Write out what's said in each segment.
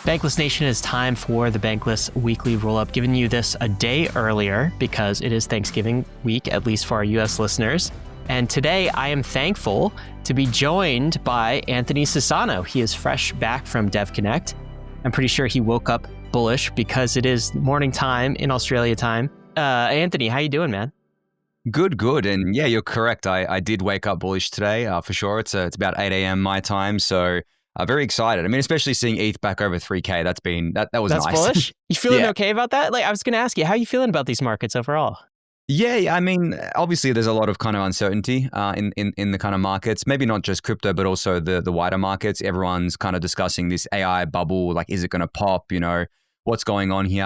Bankless Nation, is time for the Bankless Weekly Rollup, giving you this a day earlier because it is Thanksgiving week, at least for our US listeners. And today I am thankful to be joined by Anthony Sassano. He is fresh back from DevConnect. I'm pretty sure he woke up bullish because it is morning time in Australia time. Anthony, how you doing, man? Good. And yeah, you're correct. I did wake up bullish today, for sure. It's about 8 a.m. my time, so very excited. I mean, especially seeing ETH back over 3K. That was That's nice. bullish? You feeling Yeah. okay about that? Like, I was going to ask you, how are you feeling about these markets overall? Yeah, I mean, obviously there's a lot of kind of uncertainty in the kind of markets, maybe not just crypto, but also the wider markets. Everyone's kind of discussing this AI bubble, like, is it going to pop? What's going on here?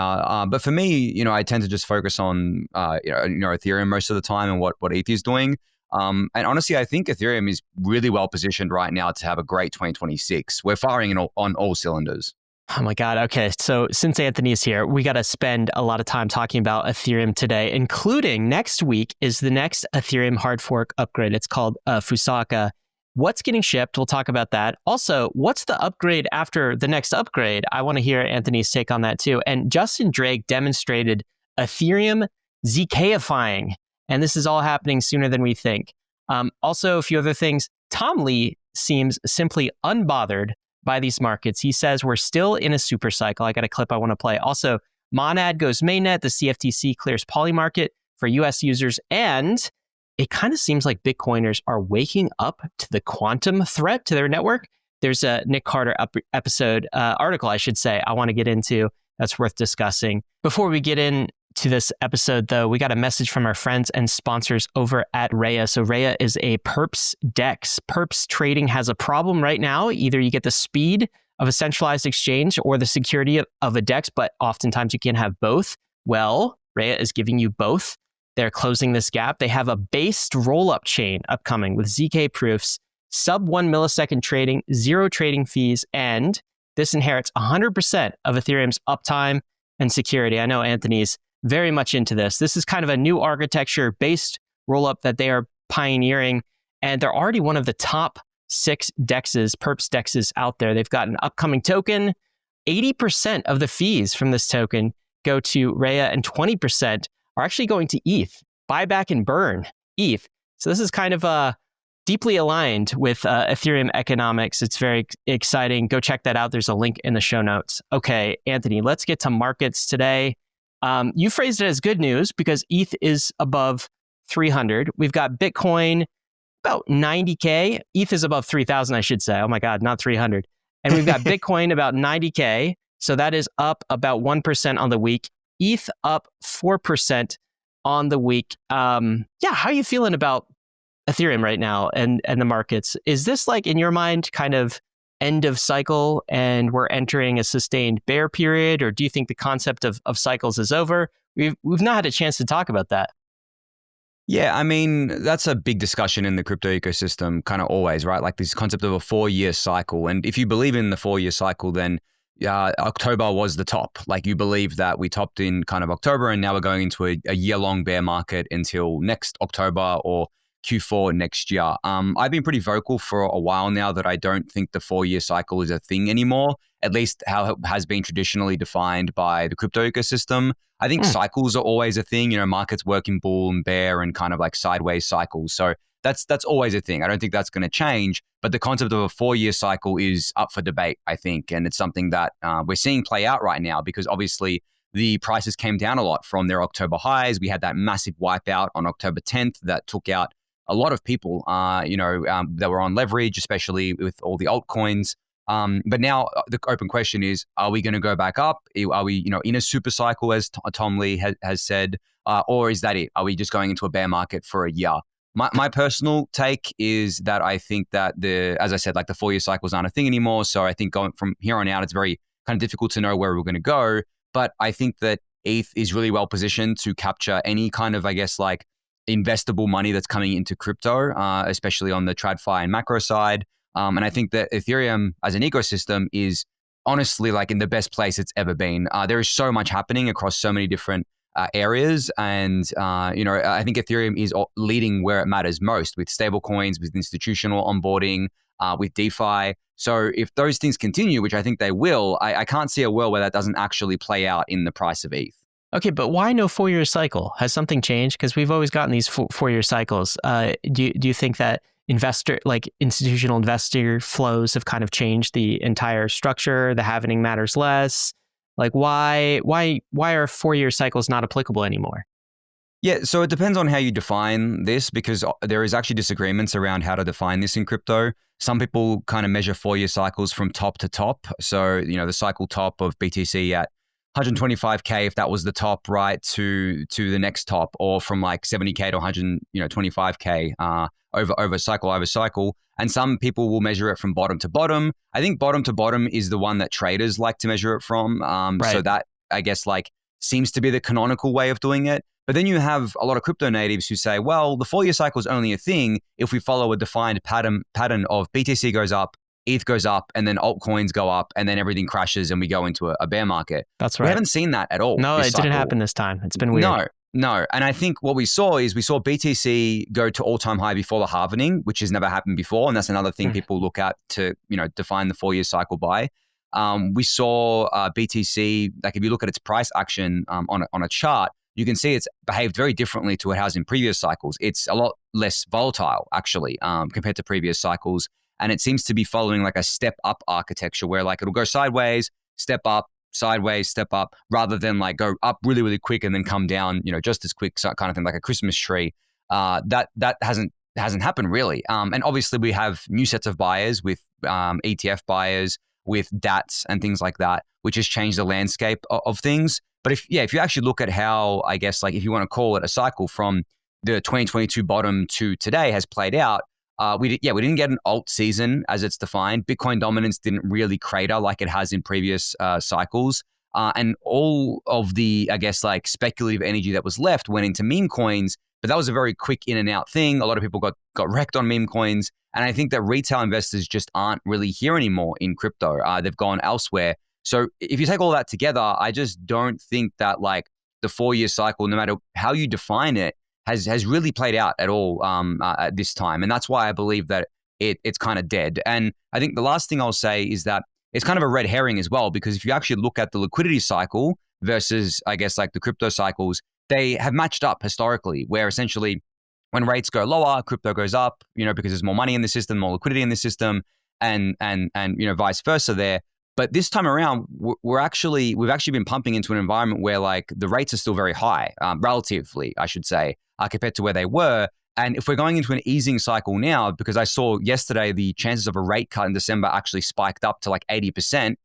But for me, I tend to just focus on, Ethereum most of the time and what ETH is doing. And honestly, I think Ethereum is really well positioned right now to have a great 2026. We're firing on all cylinders. Oh my God. Okay. So since Anthony is here, we got to spend a lot of time talking about Ethereum today, including next week is the next Ethereum hard fork upgrade. It's called Fusaka. What's getting shipped? We'll talk about that. Also, what's the upgrade after the next upgrade? I want to hear Anthony's take on that too. And Justin Drake demonstrated Ethereum ZKifying. And this is all happening sooner than we think. Also, a few other things. Tom Lee seems simply unbothered by these markets. He says we're still in a super cycle. I got a clip I want to play. Also, Monad goes mainnet. The CFTC clears Polymarket for US users. And it kind of seems like Bitcoiners are waking up to the quantum threat to their network. There's a Nic Carter article, I should say, I want to get into that's worth discussing. Before we get into this episode, though, we got a message from our friends and sponsors over at REYA. So REYA is a perps DEX. Perps trading has a problem right now. Either you get the speed of a centralized exchange or the security of a DEX, but oftentimes you can't have both. Well, REYA is giving you both. They're closing this gap. They have a based rollup chain upcoming with ZK proofs, sub 1 millisecond trading, 0 trading fees, and this inherits 100% of Ethereum's uptime and security. I know Anthony's very much into this. This is kind of a new architecture-based rollup that they are pioneering, and they're already one of the top 6 DEXs, perps DEXs out there. They've got an upcoming token. 80% of the fees from this token go to REYA, and 20% are actually going to ETH. Buy back and burn ETH. So this is kind of deeply aligned with Ethereum economics. It's very exciting. Go check that out. There's a link in the show notes. Okay, Anthony, let's get to markets today. You phrased it as good news because ETH is above 300. We've got Bitcoin about 90K. ETH is above 3,000, I should say. Oh my God, not 300. And we've got Bitcoin about 90K. So that is up about 1% on the week. ETH up 4% on the week. How are you feeling about Ethereum right now and the markets? Is this, like, in your mind, kind of end of cycle and we're entering a sustained bear period, or do you think the concept of cycles is over? We've not had a chance to talk about that. Yeah, I mean, that's a big discussion in the crypto ecosystem, kind of always, right? Like this concept of a 4-year cycle. And if you believe in the 4-year cycle, then October was the top. Like, you believe that we topped in kind of October and now we're going into a year-long bear market until next October or Q4 next year. I've been pretty vocal for a while now that I don't think the 4-year cycle is a thing anymore, at least how it has been traditionally defined by the crypto ecosystem. I think cycles are always a thing. Markets work in bull and bear and kind of like sideways cycles. So that's always a thing. I don't think that's going to change. But the concept of a 4-year cycle is up for debate, I think. And it's something that we're seeing play out right now because obviously the prices came down a lot from their October highs. We had that massive wipeout on October 10th that took out a lot of people, that were on leverage, especially with all the altcoins. But now the open question is, are we going to go back up? Are we, in a super cycle, as Tom Lee has said, or is that it? Are we just going into a bear market for a year? My personal take is that I think that as I said, like the 4-year cycles aren't a thing anymore. So I think going from here on out, it's very kind of difficult to know where we're going to go. But I think that ETH is really well positioned to capture any kind of, I guess, like investable money that's coming into crypto, especially on the TradFi and macro side. And I think that Ethereum as an ecosystem is honestly like in the best place it's ever been. There is so much happening across so many different areas. And, I think Ethereum is leading where it matters most with stable coins, with institutional onboarding, with DeFi. So if those things continue, which I think they will, I can't see a world where that doesn't actually play out in the price of ETH. Okay, but why no 4-year cycle? Has something changed? Because we've always gotten these 4-year cycles. Do you think that institutional investor flows have kind of changed the entire structure? The halvening matters less. Like why are 4-year cycles not applicable anymore? Yeah, so it depends on how you define this, because there is actually disagreements around how to define this in crypto. Some people kind of measure 4-year cycles from top to top. So, the cycle top of BTC at 125K, if that was the top, right, to the next top, or from like 70K to 125K over cycle. And some people will measure it from bottom to bottom. I think bottom to bottom is the one that traders like to measure it from. Right. So that, I guess, seems to be the canonical way of doing it. But then you have a lot of crypto natives who say, well, the 4-year cycle is only a thing if we follow a defined pattern of BTC goes up, ETH goes up, and then altcoins go up, and then everything crashes and we go into a bear market. That's right. We haven't seen that at all. No, it didn't happen this time. It's been weird. No. And I think what we saw BTC go to all-time high before the halvening, which has never happened before. And that's another thing people look at to, define the 4-year cycle by. We saw BTC, if you look at its price action on a chart, you can see it's behaved very differently to what it has in previous cycles. It's a lot less volatile, actually, compared to previous cycles. And it seems to be following a step-up architecture where it'll go sideways, step up, sideways, step up, rather than go up really, really quick and then come down, just as quick, so kind of thing, like a Christmas tree. That hasn't happened really. And obviously we have new sets of buyers with ETF buyers, with DATs and things like that, which has changed the landscape of things. But if you actually look at how, I guess, if you want to call it a cycle from the 2022 bottom to today has played out, we didn't get an alt season as it's defined. Bitcoin dominance didn't really crater like it has in previous cycles. And all of the, I guess, speculative energy that was left went into meme coins. But that was a very quick in and out thing. A lot of people got wrecked on meme coins. And I think that retail investors just aren't really here anymore in crypto. They've gone elsewhere. So if you take all that together, I just don't think that the 4-year cycle, no matter how you define it, has really played out at all at this time. And that's why I believe that it's kind of dead. And I think the last thing I'll say is that it's kind of a red herring as well, because if you actually look at the liquidity cycle versus, I guess, the crypto cycles, they have matched up historically, where essentially when rates go lower, crypto goes up, because there's more money in the system, more liquidity in the system, and vice versa there. But this time around, we've actually been pumping into an environment where the rates are still very high, relatively, I should say, compared to where they were. And if we're going into an easing cycle now, because I saw yesterday the chances of a rate cut in December actually spiked up to 80%.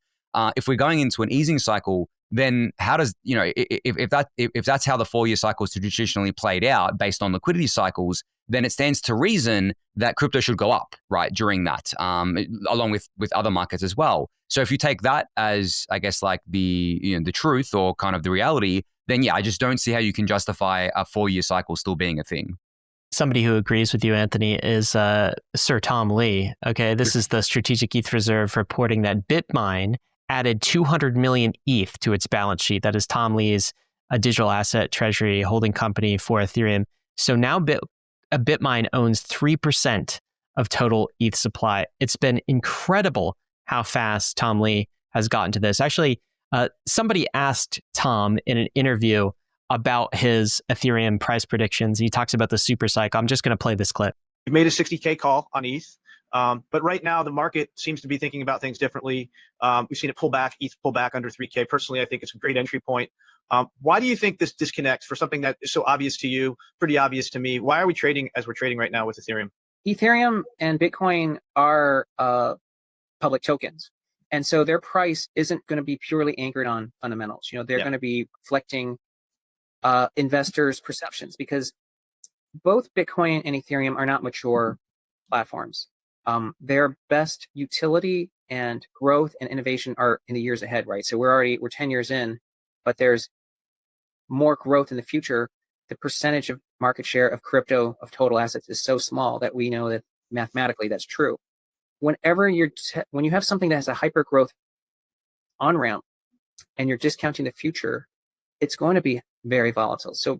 If we're going into an easing cycle, then how does, if that's how the 4-year cycle is traditionally played out based on liquidity cycles, then it stands to reason that crypto should go up, right, during that, along with other markets as well. So if you take that as, I guess, the truth or kind of the reality, then I just don't see how you can justify a 4-year cycle still being a thing. Somebody who agrees with you, Anthony, is Sir Tom Lee. Okay, this is the Strategic ETH Reserve reporting that BitMine added 200 million ETH to its balance sheet. That is Tom Lee's a digital asset treasury holding company for Ethereum. So now BitMine owns 3% of total ETH supply. It's been incredible how fast Tom Lee has gotten to this. Actually, somebody asked Tom in an interview about his Ethereum price predictions. He talks about the supercycle. I'm just going to play this clip. We made a 60K call on ETH. But right now, the market seems to be thinking about things differently. We've seen it pull back, ETH pull back under 3K. Personally, I think it's a great entry point. Why do you think this disconnects for something that is so obvious to you, pretty obvious to me? Why are we trading as we're trading right now with Ethereum? Ethereum and Bitcoin are public tokens. And so their price isn't going to be purely anchored on fundamentals. They're going to be reflecting investors' perceptions, because both Bitcoin and Ethereum are not mature platforms. Their best utility and growth and innovation are in the years ahead, right? So we're 10 years in, but there's more growth in the future. The percentage of market share of crypto of total assets is so small that we know that mathematically that's true. Whenever when you have something that has a hyper growth on ramp and you're discounting the future, it's going to be very volatile. So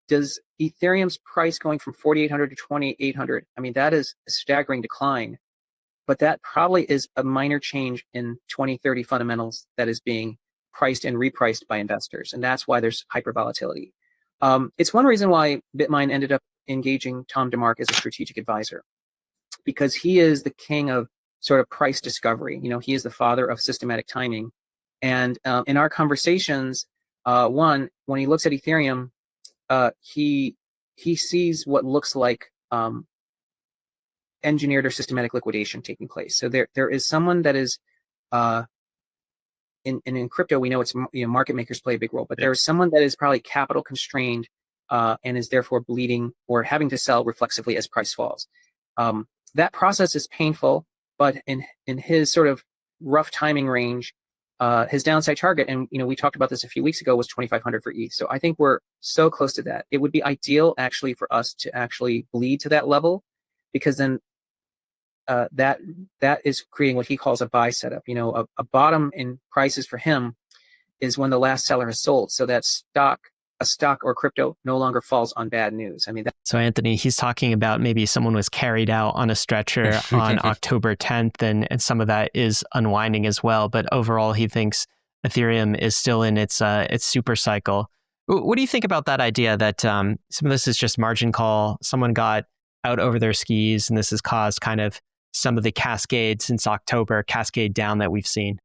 does Ethereum's price going from 4,800 to 2,800, I mean, that is a staggering decline. but that probably is a minor change in 2030 fundamentals that is being priced and repriced by investors. And that's why there's hyper volatility. It's one reason why BitMine ended up engaging Tom DeMark as a strategic advisor, because he is the king of sort of price discovery. He is the father of systematic timing. And in our conversations, when he looks at Ethereum, he sees what looks like engineered or systematic liquidation taking place. So there is someone that is in crypto, we know it's market makers play a big role, but there is someone that is probably capital constrained and is therefore bleeding or having to sell reflexively as price falls. That process is painful, but in his sort of rough timing range, his downside target, and we talked about this a few weeks ago, was 2,500 for ETH. So I think we're so close to that. It would be ideal actually for us to actually bleed to that level, because then that is creating what he calls a buy setup. A bottom in prices for him is when the last seller has sold, so that a stock or crypto no longer falls on bad news. So Anthony, he's talking about maybe someone was carried out on a stretcher on October 10th, and some of that is unwinding as well. But overall, he thinks Ethereum is still in its super cycle. What do you think about that idea that some of this is just margin call? Someone got out over their skis, and this has caused kind of some of the cascade since October, cascade down that we've seen?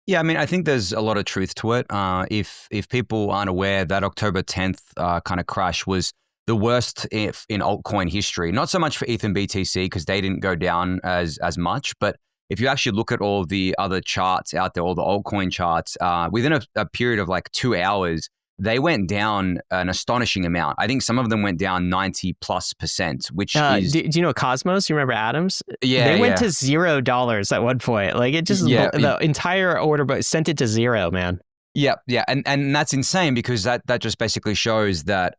Yeah, I think there's a lot of truth to it. If people aren't aware, that October 10th kind of crash was the worst in altcoin history. Not so much for ETH and BTC because they didn't go down as much, but if you actually look at all the other charts out there, all the altcoin charts, within a period of like 2 hours, they went down an astonishing amount. I think some of them went down 90+%, which is... Do you know Cosmos? You remember Atoms? Yeah, they went to $0 at one point. Like it just, the entire order book sent it to zero, man. Yeah, and that's insane because that just basically shows that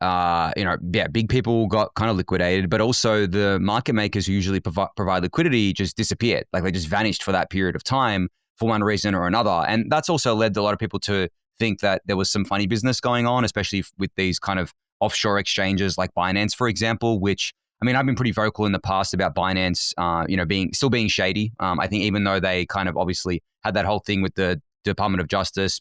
big people got kind of liquidated, but also the market makers who usually provide liquidity just disappeared. Like they just vanished for that period of time for one reason or another, and that's also led a lot of people to think that there was some funny business going on, especially with these kind of offshore exchanges like Binance, for example, which, I've been pretty vocal in the past about Binance, still being shady. I think even though they kind of obviously had that whole thing with the Department of Justice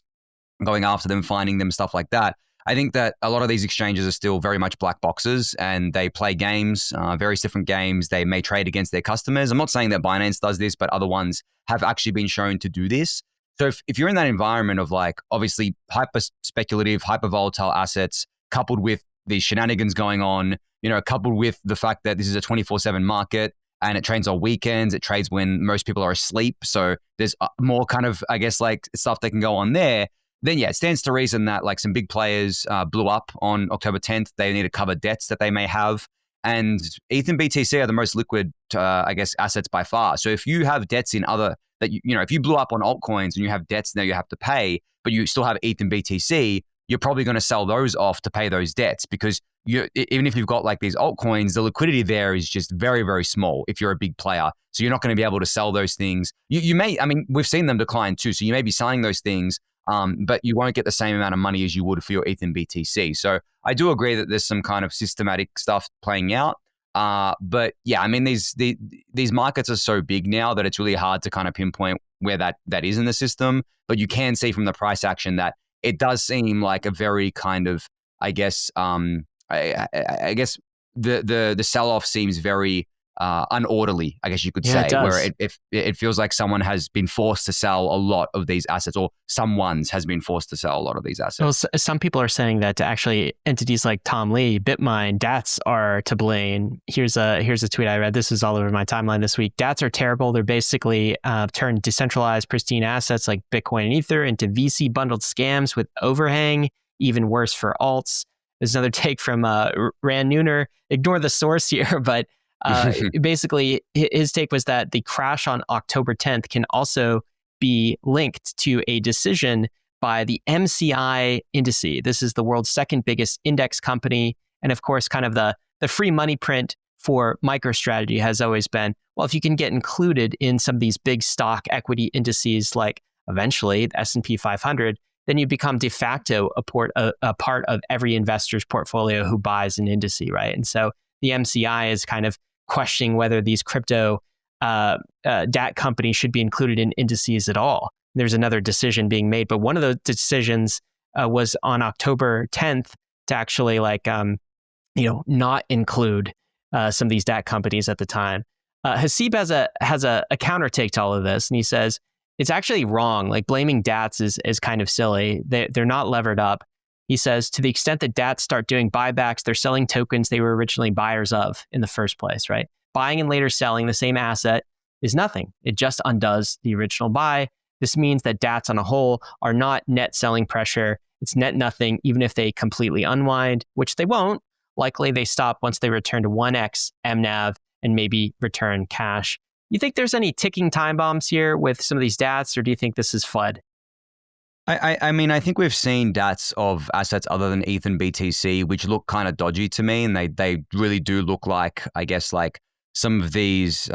going after them, finding them, stuff like that, I think that a lot of these exchanges are still very much black boxes and they play games, various different games. They may trade against their customers. I'm not saying that Binance does this, but other ones have actually been shown to do this. So if you're in that environment of like, obviously hyper speculative, hyper volatile assets, coupled with these shenanigans going on, coupled with the fact that this is a 24/7 market and it trades on weekends, it trades when most people are asleep. So there's more kind of, I guess, like stuff that can go on there. Then yeah, it stands to reason that like some big players blew up on October 10th. They need to cover debts that they may have. And ETH and BTC are the most liquid, assets by far. So if you have debts in other, if you blew up on altcoins and you have debts now you have to pay, but you still have ETH and BTC, you're probably going to sell those off to pay those debts because even if you've got like these altcoins, the liquidity there is just very, very small if you're a big player. So you're not going to be able to sell those things. You may, we've seen them decline too. So you may be selling those things, but you won't get the same amount of money as you would for your ETH and BTC. So I do agree that there's some kind of systematic stuff playing out. But yeah, these markets are so big now that it's really hard to kind of pinpoint where that is in the system. But you can see from the price action that it does seem like a very kind of, I guess the sell-off seems very unorderly, I guess you could say, where it feels like someone has been forced to sell a lot of these assets, or someone's has been forced to sell a lot of these assets. Well, some people are saying that actually entities like Tom Lee, BitMine, DATs are to blame. Here's a tweet I read. This is all over my timeline this week. DATs are terrible. They're basically turned decentralized, pristine assets like Bitcoin and Ether into VC bundled scams with overhang. Even worse for alts. There's another take from Rand Nooner. Ignore the source here, but basically, his take was that the crash on October 10th can also be linked to a decision by the MCI indice. This is the world's second biggest index company. And of course, kind of the free money print for MicroStrategy has always been, well, if you can get included in some of these big stock equity indices, like eventually the S&P 500, then you become de facto a part of every investor's portfolio who buys an indice, right? And so the MCI is kind of questioning whether these crypto DAT companies should be included in indices at all. There's another decision being made, but one of those decisions was on October 10th to actually not include some of these DAT companies at the time. Hasib has a counter take to all of this, and he says it's actually wrong. Like, blaming DATs is kind of silly. They're not levered up. He says, to the extent that DATs start doing buybacks, they're selling tokens they were originally buyers of in the first place, right? Buying and later selling the same asset is nothing. It just undoes the original buy. This means that DATs on a whole are not net selling pressure. It's net nothing, even if they completely unwind, which they won't. Likely they stop once they return to 1x MNAV and maybe return cash. You think there's any ticking time bombs here with some of these DATs, or do you think this is FUD? I mean, I think we've seen DATs of assets other than ETH and BTC, which look kind of dodgy to me. And they really do look like, I guess, like some of these,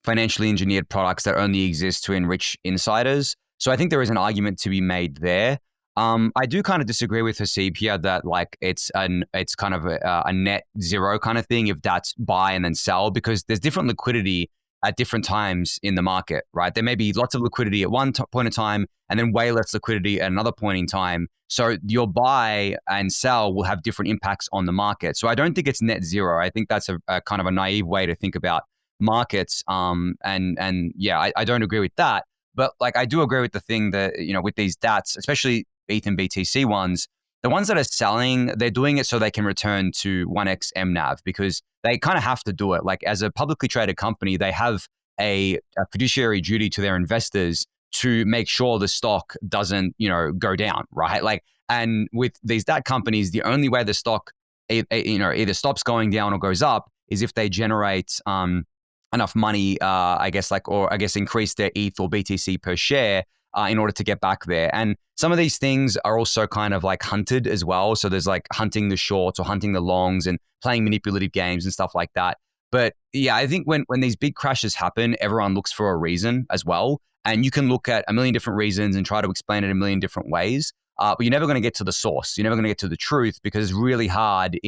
financially engineered products that only exist to enrich insiders. So I think there is an argument to be made there. I do kind of disagree with Hasib here that like it's kind of a net zero kind of thing if DATs buy and then sell, because there's different liquidity at different times in the market, right? There may be lots of liquidity at one point in time and then way less liquidity at another point in time. So your buy and sell will have different impacts on the market. So I don't think it's net zero. I think that's a kind of a naive way to think about markets. I don't agree with that. But like, I do agree with the thing that, with these DATs, especially ETH and BTC ones, the ones that are selling, they're doing it so they can return to 1x MNAV, because they kind of have to do it. Like, as a publicly traded company, they have a fiduciary duty to their investors to make sure the stock doesn't, go down, right? Like, and with these DAT companies, the only way the stock, either stops going down or goes up is if they generate enough money, increase their ETH or BTC per share in order to get back there. And some of these things are also kind of like hunted as well. So there's like hunting the shorts or hunting the longs and playing manipulative games and stuff like that. But yeah, I think when these big crashes happen, everyone looks for a reason as well. And you can look at a million different reasons and try to explain it a million different ways. But you're never going to get to the source. You're never going to get to the truth, because it's really hard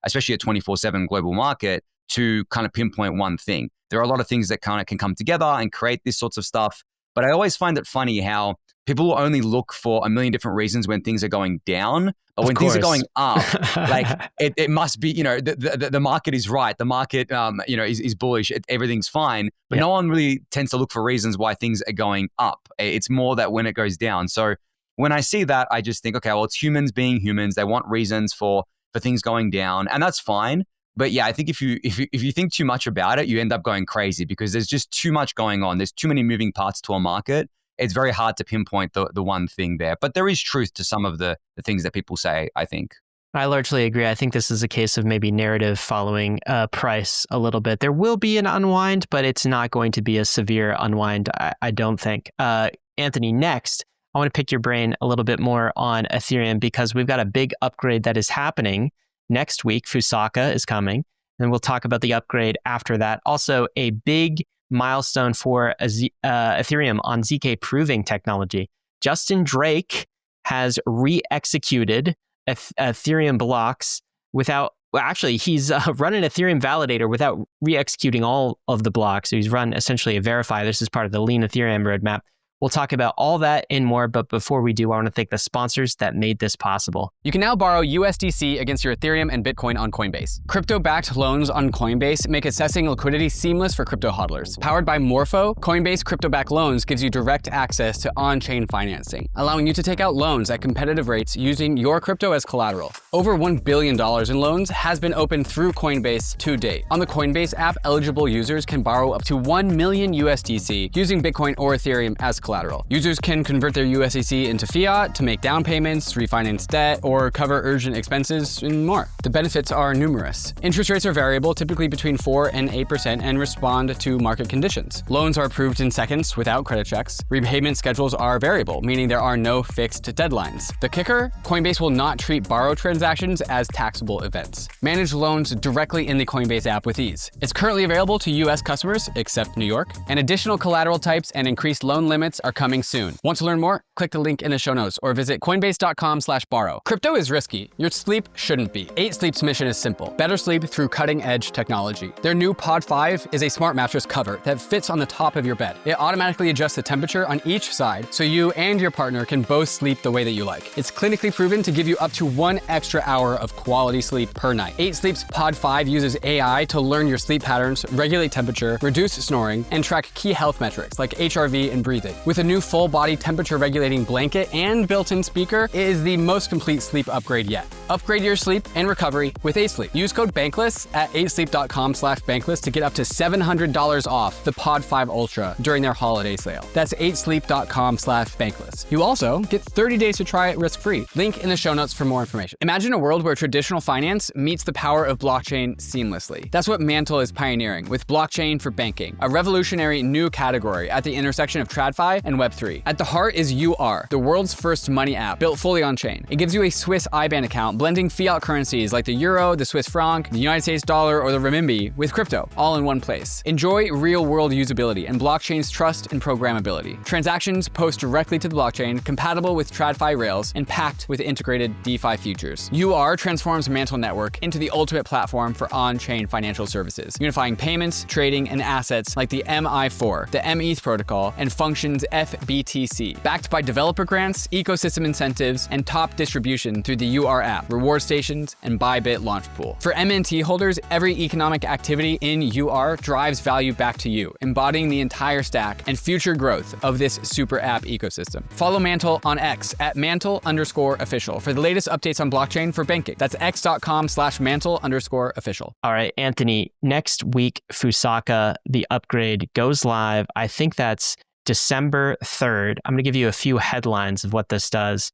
especially a 24/7 global market, to kind of pinpoint one thing. There are a lot of things that kind of can come together and create these sorts of stuff. But I always find it funny how people will only look for a million different reasons when things are going down. But when things are going up, like it must be, the market is right. The market, is bullish. Everything's fine. But no one really tends to look for reasons why things are going up. It's more that when it goes down. So when I see that, I just think, okay, well, it's humans being humans. They want reasons for things going down, and that's fine. But yeah, I think if you think too much about it, you end up going crazy, because there's just too much going on. There's too many moving parts to a market. It's very hard to pinpoint the one thing there. But there is truth to some of the things that people say, I think. I largely agree. I think this is a case of maybe narrative following price a little bit. There will be an unwind, but it's not going to be a severe unwind, I don't think. Anthony, next, I want to pick your brain a little bit more on Ethereum, because we've got a big upgrade that is happening. Next week, Fusaka is coming, and we'll talk about the upgrade after that. Also, a big milestone for Ethereum on ZK proving technology. Justin Drake has re-executed Ethereum blocks he's run an Ethereum validator without re-executing all of the blocks. So he's run essentially a verifier. This is part of the Lean Ethereum roadmap. We'll talk about all that and more, but before we do, I want to thank the sponsors that made this possible. You can now borrow USDC against your Ethereum and Bitcoin on Coinbase. Crypto-backed loans on Coinbase make assessing liquidity seamless for crypto hodlers. Powered by Morpho, Coinbase crypto-backed loans gives you direct access to on-chain financing, allowing you to take out loans at competitive rates using your crypto as collateral. Over $1 billion in loans has been opened through Coinbase to date. On the Coinbase app, eligible users can borrow up to 1 million USDC using Bitcoin or Ethereum as collateral. Users can convert their USDC into fiat to make down payments, refinance debt, or cover urgent expenses, and more. The benefits are numerous. Interest rates are variable, typically between 4 and 8%, and respond to market conditions. Loans are approved in seconds without credit checks. Repayment schedules are variable, meaning there are no fixed deadlines. The kicker? Coinbase will not treat borrow transactions as taxable events. Manage loans directly in the Coinbase app with ease. It's currently available to US customers, except New York, and additional collateral types and increased loan limits Polymarkets are coming soon. Want to learn more? Click the link in the show notes or visit coinbase.com/borrow. Crypto is risky. Your sleep shouldn't be. 8 Sleep's mission is simple. Better sleep through cutting-edge technology. Their new Pod 5 is a smart mattress cover that fits on the top of your bed. It automatically adjusts the temperature on each side so you and your partner can both sleep the way that you like. It's clinically proven to give you up to 1 extra hour of quality sleep per night. 8 Sleep's Pod 5 uses AI to learn your sleep patterns, regulate temperature, reduce snoring, and track key health metrics like HRV and breathing. With a new full-body temperature-regulating blanket and built-in speaker, it is the most complete sleep upgrade yet. Upgrade your sleep and recovery with 8 Sleep. Use code BANKLESS at 8sleep.com/bankless to get up to $700 off the Pod 5 Ultra during their holiday sale. That's 8sleep.com/bankless. You also get 30 days to try it risk-free. Link in the show notes for more information. Imagine a world where traditional finance meets the power of blockchain seamlessly. That's what MANTLE is pioneering with blockchain for banking, a revolutionary new category at the intersection of TradFi and Web3. At the heart is UR, the world's first money app built fully on-chain. It gives you a Swiss IBAN account, blending fiat currencies like the euro, the Swiss franc, the United States dollar, or the renminbi with crypto, all in one place. Enjoy real-world usability and blockchain's trust and programmability. Transactions post directly to the blockchain, compatible with TradFi rails, and packed with integrated DeFi features. UR transforms MANTLE Network into the ultimate platform for on-chain financial services, unifying payments, trading, and assets like the MI4, the METH protocol, and Functions FBTC. Backed by developer grants, ecosystem incentives, and top distribution through the UR app, reward stations, and Bybit launch pool. For MNT holders, every economic activity in UR drives value back to you, embodying the entire stack and future growth of this super app ecosystem. Follow MANTLE on X at mantle_official for the latest updates on blockchain for banking. That's x.com/mantle_official. All right, Anthony, next week, Fusaka, the upgrade goes live. I think that's December 3rd. I'm going to give you a few headlines of what this does.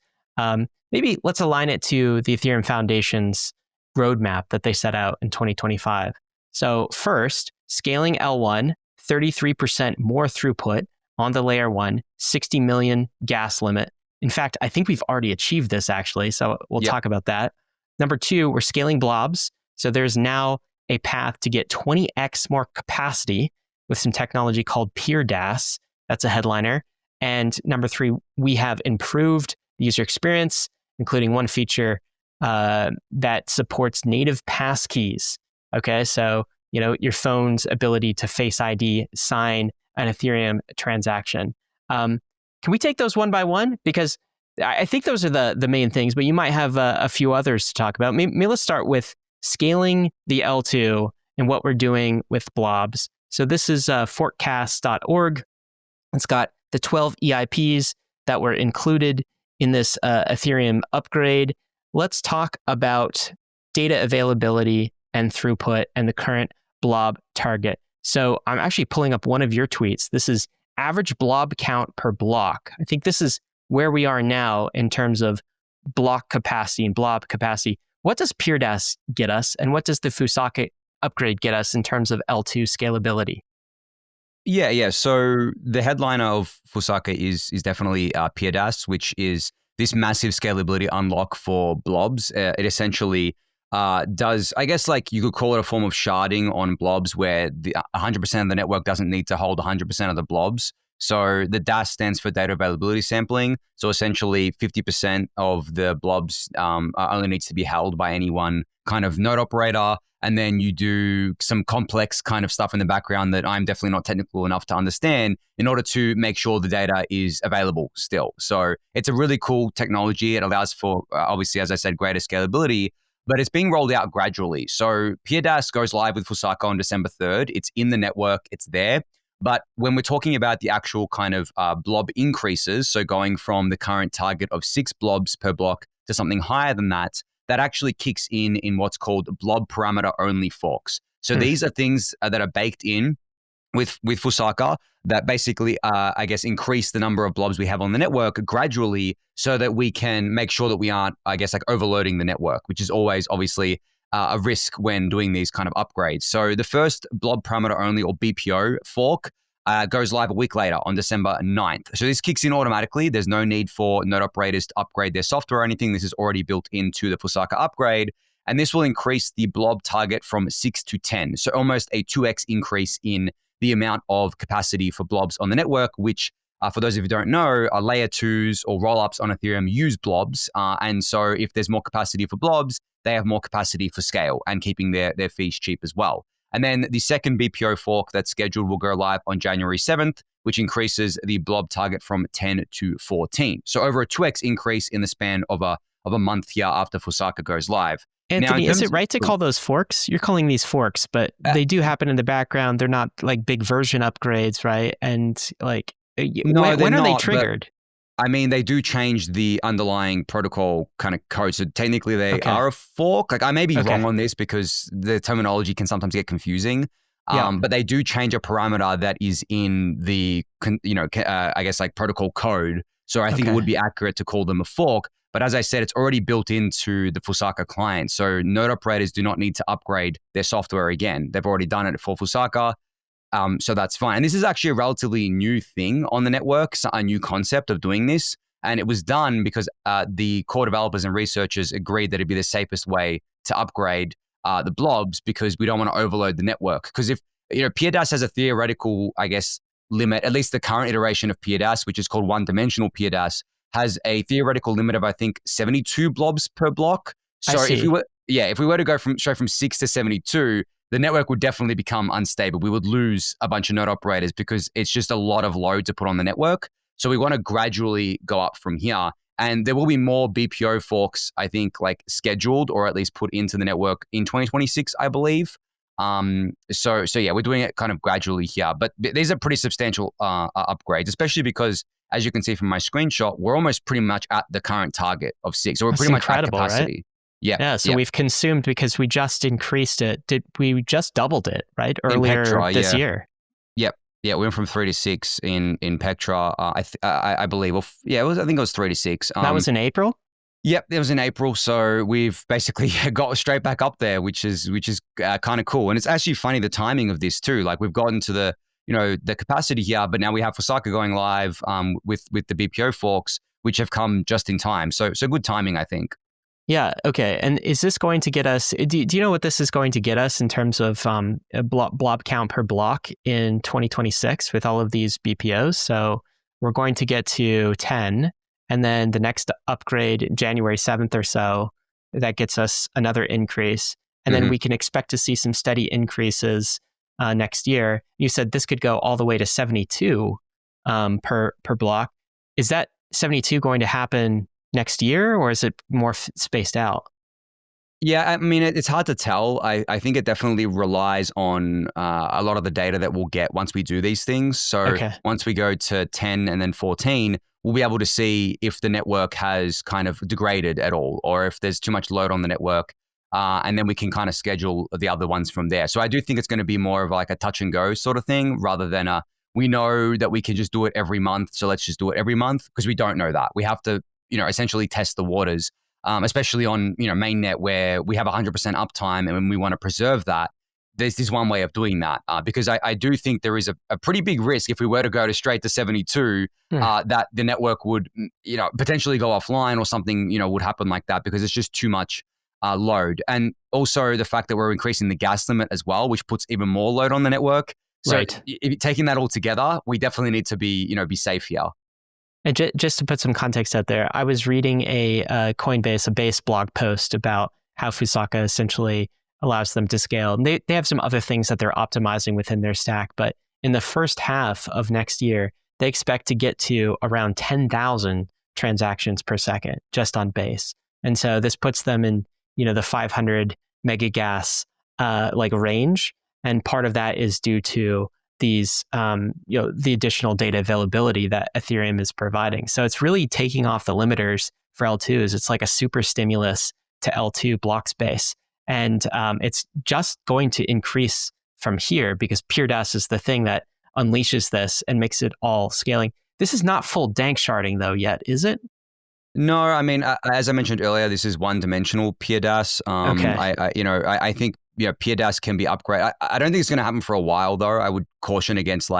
Maybe let's align it to the Ethereum Foundation's roadmap that they set out in 2025. So first, scaling L1, 33% more throughput on the layer 1, 60 million gas limit. In fact, I think we've already achieved this actually, so we'll talk about that. Number 2, we're scaling blobs. So there's now a path to get 20x more capacity with some technology called PeerDAS. That's a headliner. And number 3, we have improved the user experience, including one feature that supports native passkeys. Okay, so your phone's ability to Face ID sign an Ethereum transaction. Can we take those one by one? Because I think those are the main things, but you might have a few others to talk about. Maybe let's start with scaling the L2 and what we're doing with blobs. So this is forkcast.org. It's got the 12 EIPs that were included in this Ethereum upgrade. Let's talk about data availability and throughput and the current blob target. So I'm actually pulling up one of your tweets. This is average blob count per block. I think this is where we are now in terms of block capacity and blob capacity. What does PeerDAS get us, and what does the Fusaka upgrade get us in terms of L2 scalability? Yeah. So the headliner of Fusaka is definitely PeerDAS, which is this massive scalability unlock for blobs. It essentially does, I guess, like you could call it a form of sharding on blobs where the 100% of the network doesn't need to hold 100% of the blobs. So the DAS stands for data availability sampling. So essentially 50% of the blobs only needs to be held by any one kind of node operator. And then you do some complex kind of stuff in the background that I'm definitely not technical enough to understand in order to make sure the data is available still. So it's a really cool technology. It allows for, obviously, as I said, greater scalability, but it's being rolled out gradually. So PeerDAS goes live with Fusaka on December 3rd. It's in the network. It's there. But when we're talking about the actual kind of blob increases, so going from the current target of 6 blobs per block to something higher than that, that actually kicks in what's called blob parameter only forks. So these are things that are baked in with Fusaka that basically, I guess, increase the number of blobs we have on the network gradually so that we can make sure that we aren't, I guess, like overloading the network, which is always obviously a risk when doing these kind of upgrades. So the first blob parameter only, or BPO fork, goes live a week later on December 9th. So this kicks in automatically. There's no need for node operators to upgrade their software or anything. This is already built into the Fusaka upgrade. And this will increase the blob target from 6 to 10. So almost a 2x increase in the amount of capacity for blobs on the network, which For those of you who don't know, layer 2s or rollups on Ethereum use blobs. And so if there's more capacity for blobs, they have more capacity for scale and keeping their fees cheap as well. And then the second BPO fork that's scheduled will go live on January 7th, which increases the blob target from 10 to 14. So over a 2x increase in the span of a month here after Fusaka goes live. Anthony, is it right to call those forks? You're calling these forks, but they do happen in the background. They're not like big version upgrades, right? And like, when are they triggered? I mean, they do change the underlying protocol kind of code. So technically they are a fork. Like I may be wrong on this because the terminology can sometimes get confusing. But they do change a parameter that is in the, I guess like protocol code. So I think it would be accurate to call them a fork. But as I said, it's already built into the Fusaka client. So node operators do not need to upgrade their software again. They've already done it for Fusaka. So that's fine. And this is actually a relatively new thing on the network, so a new concept of doing this. And it was done because the core developers and researchers agreed that it'd be the safest way to upgrade the blobs because we don't want to overload the network. Because if, PeerDAS has a theoretical, I guess, limit, at least the current iteration of PeerDAS, which is called one-dimensional PeerDAS, has a theoretical limit of, I think, 72 blobs per block. So if we were to go straight from 6 to 72, the network would definitely become unstable. We would lose a bunch of node operators because it's just a lot of load to put on the network. So we want to gradually go up from here. And there will be more BPO forks, I think, like scheduled or at least put into the network in 2026, I believe. So yeah, we're doing it kind of gradually here. But these are pretty substantial upgrades, especially because, as you can see from my screenshot, we're almost pretty much at the current target of 6. So we're pretty much at capacity. Right? Yeah. So we've consumed because we just increased it. We just doubled it, right? Earlier this year. Yep. Yeah. We went from 3 to 6 in Pectra. I believe. I think it was 3 to 6. That was in April? Yep. It was in April. So we've basically got straight back up there, which is kind of cool. And it's actually funny, the timing of this too. Like we've gotten to the capacity here, but now we have Fusaka going live with the BPO forks, which have come just in time. So good timing, I think. Yeah. Okay. And is this going to get us? Do you know what this is going to get us in terms of a blob count per block in 2026 with all of these BPOs? So we're going to get to 10, and then the next upgrade, January 7th or so, that gets us another increase, and then we can expect to see some steady increases next year. You said this could go all the way to 72 per block. Is that 72 going to happen next year, or is it more spaced out? Yeah, I mean, it's hard to tell. I think it definitely relies on a lot of the data that we'll get once we do these things. So once we go to 10 and then 14, we'll be able to see if the network has kind of degraded at all, or if there's too much load on the network. And then we can kind of schedule the other ones from there. So I do think it's going to be more of like a touch and go sort of thing rather than we know that we can just do it every month. So let's just do it every month, because we don't know that. We have to, essentially test the waters, especially on, mainnet where we have 100% uptime. And when we want to preserve that, there's this one way of doing that. Because I do think there is a pretty big risk if we were to go to straight to 72, that the network would, potentially go offline or something, would happen like that, because it's just too much load. And also the fact that we're increasing the gas limit as well, which puts even more load on the network. So taking that all together, we definitely need to be safe here. And just to put some context out there, I was reading a COINBASE, a base blog post about how Fusaka essentially allows them to scale. And they have some other things that they're optimizing within their stack, but in the first half of next year, they expect to get to around 10,000 transactions per second just on base. And so this puts them in, the 500 megagas range. And part of that is due to these, the additional data availability that Ethereum is providing. So it's really taking off the limiters for L2s. It's like a super stimulus to L2 block space. And it's just going to increase from here because PeerDAS is the thing that unleashes this and makes it all scaling. This is not full dank sharding though yet, is it? No, I mean, as I mentioned earlier, this is one-dimensional PeerDAS. I think PeerDAS can be upgraded. I don't think it's going to happen for a while, though. I would caution against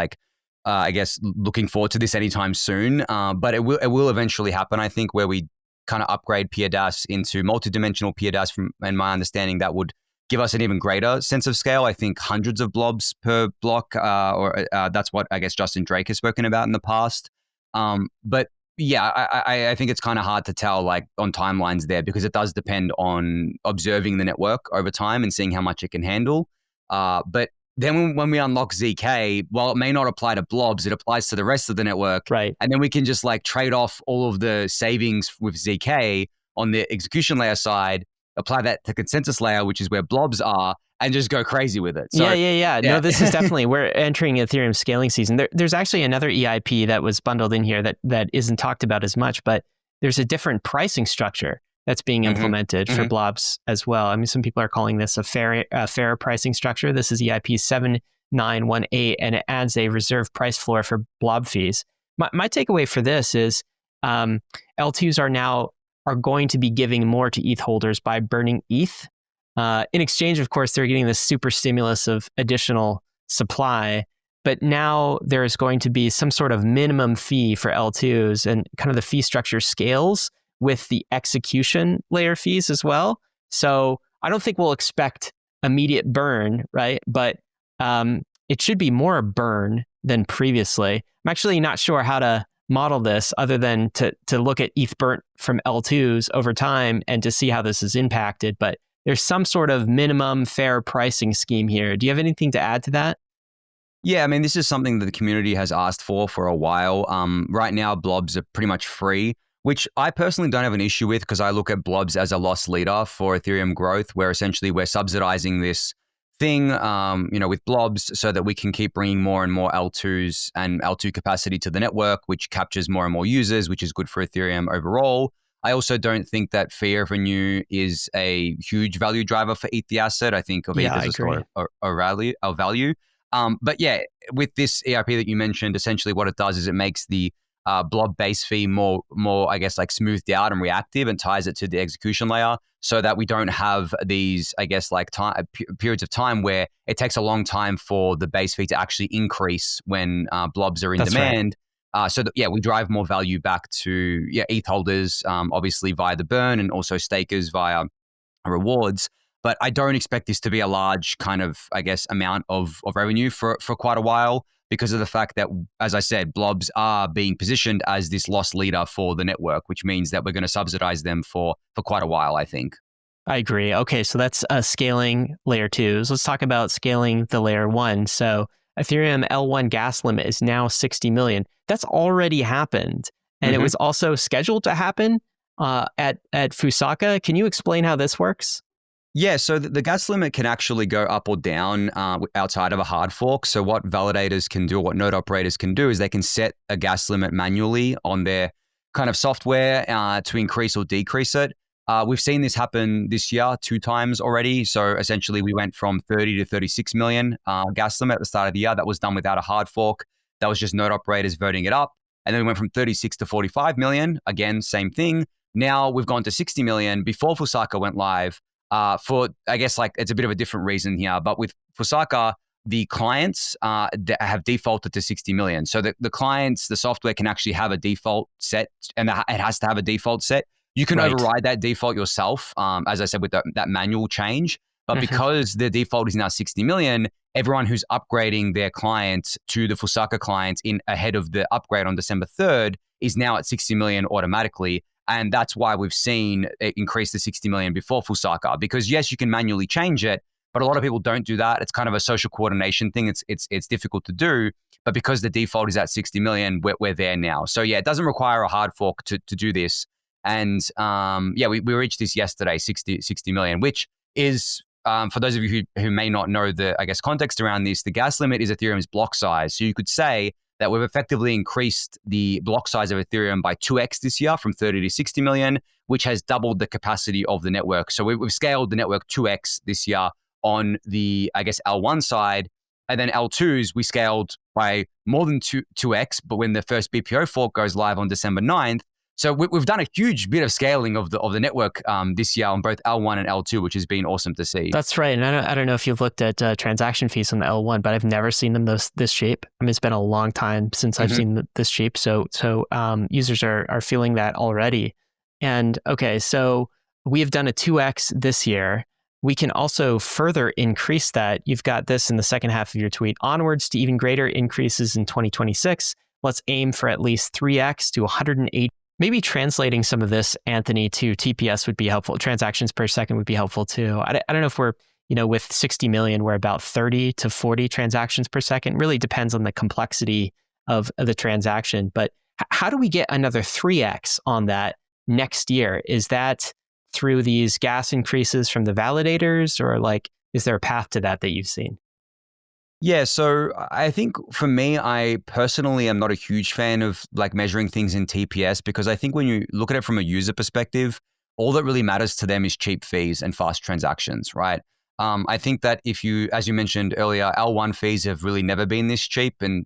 looking forward to this anytime soon. But it will eventually happen. I think where we kind of upgrade PeerDAS into multi-dimensional PeerDAS. And my understanding, that would give us an even greater sense of scale. I think hundreds of blobs per block, or that's what I guess Justin Drake has spoken about in the past. But yeah, I think it's kind of hard to tell like on timelines there because it does depend on observing the network over time and seeing how much it can handle. But then when we unlock ZK, while it may not apply to blobs, it applies to the rest of the network. Right. And then we can just like trade off all of the savings with ZK on the execution layer side, apply that to consensus layer, which is where blobs are, and just go crazy with it. So, yeah. No, this is definitely, we're entering Ethereum scaling season. There's actually another EIP that was bundled in here that isn't talked about as much, but there's a different pricing structure that's being implemented for blobs as well. I mean, some people are calling this a fair pricing structure. This is EIP 7918, and it adds a reserve price floor for blob fees. My takeaway for this is L2s are going to be giving more to ETH holders by burning ETH. In exchange, of course, they're getting this super stimulus of additional supply. But now there's going to be some sort of minimum fee for L2s, and kind of the fee structure scales with the execution layer fees as well. So I don't think we'll expect immediate burn, right? But it should be more burn than previously. I'm actually not sure how to model this other than to look at ETH burnt from L2s over time and to see how this is impacted. But there's some sort of minimum fair pricing scheme here. Do you have anything to add to that? Yeah, I mean, this is something that the community has asked for a while. Right now, blobs are pretty much free, which I personally don't have an issue with because I look at blobs as a loss leader for Ethereum growth, where essentially we're subsidizing this thing, with blobs so that we can keep bringing more and more L2s and L2 capacity to the network, which captures more and more users, which is good for Ethereum overall. I also don't think that fee revenue is a huge value driver for ETH, the asset. I think of ETH as a store of value. But yeah, with this EIP that you mentioned, essentially what it does is it makes the blob base fee more, I guess, like smoothed out and reactive, and ties it to the execution layer so that we don't have these, I guess, like periods of time where it takes a long time for the base fee to actually increase when blobs are in demand. Right. So that, we drive more value back to ETH holders, obviously via the burn, and also stakers via rewards. But I don't expect this to be a large kind of, I guess, amount of revenue for quite a while, because of the fact that, as I said, blobs are being positioned as this loss leader for the network, which means that we're going to subsidize them for quite a while, I think. I agree. Okay, so that's scaling layer 2s. Let's talk about scaling the layer 1. So Ethereum L1 gas limit is now 60 million. That's already happened. And it was also scheduled to happen at Fusaka. Can you explain how this works? Yeah, so the gas limit can actually go up or down outside of a hard fork. So what validators can do, or what node operators can do, is they can set a gas limit manually on their kind of software to increase or decrease it. We've seen this happen this year 2 times already. So essentially we went from 30 to 36 million gas limit at the start of the year. That was done without a hard fork. That was just node operators voting it up. And then we went from 36 to 45 million. Again, same thing. Now we've gone to 60 million before Fusaka went live. For, I guess, like, it's a bit of a different reason here, but with Fusaka, the clients have defaulted to 60 million. So the clients, the software can actually have a default set, and it has to have a default set. You can override that default yourself, as I said, with that manual change. But because the default is now 60 million, everyone who's upgrading their clients to the Fusaka clients ahead of the upgrade on December 3rd is now at 60 million automatically. And that's why we've seen it increase to 60 million before Fusaka. Because yes, you can manually change it, but a lot of people don't do that. It's kind of a social coordination thing. It's difficult to do. But because the default is at 60 million, we're there now. So yeah, it doesn't require a hard fork to do this. And we reached this yesterday, 60 million, which is, for those of you who may not know the, I guess, context around this, the gas limit is Ethereum's block size. So you could say that we've effectively increased the block size of Ethereum by 2x this year, from 30 to 60 million, which has doubled the capacity of the network. So we've scaled the network 2x this year on the, I guess, L1 side. And then L2s, we scaled by more than 2x, but when the first BPO fork goes live on December 9th. So we've done a huge bit of scaling of the network this year on both L1 and L2, which has been awesome to see. That's right. And I don't know if you've looked at transaction fees on the L1, but I've never seen them this cheap. I mean, it's been a long time since I've seen this cheap. So users are feeling that already. And okay, so we have done a 2x this year. We can also further increase that. You've got this in the second half of your tweet, onwards to even greater increases in 2026. let's aim for at least 3x to 180. Maybe translating some of this, Anthony, to TPS would be helpful. Transactions per second would be helpful too. I don't know if we're, with 60 million, we're about 30 to 40 transactions per second. Really depends on the complexity of the transaction. But how do we get another 3x on that next year? Is that through these gas increases from the validators, or is there a path to that you've seen? Yeah, so I think for me, I personally am not a huge fan of measuring things in TPS, because I think when you look at it from a user perspective, all that really matters to them is cheap fees and fast transactions, right? I think that if you, as you mentioned earlier, L1 fees have really never been this cheap, and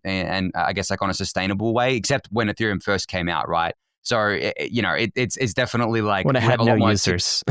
I guess on a sustainable way, except when Ethereum first came out, right? So it's definitely when it had no users.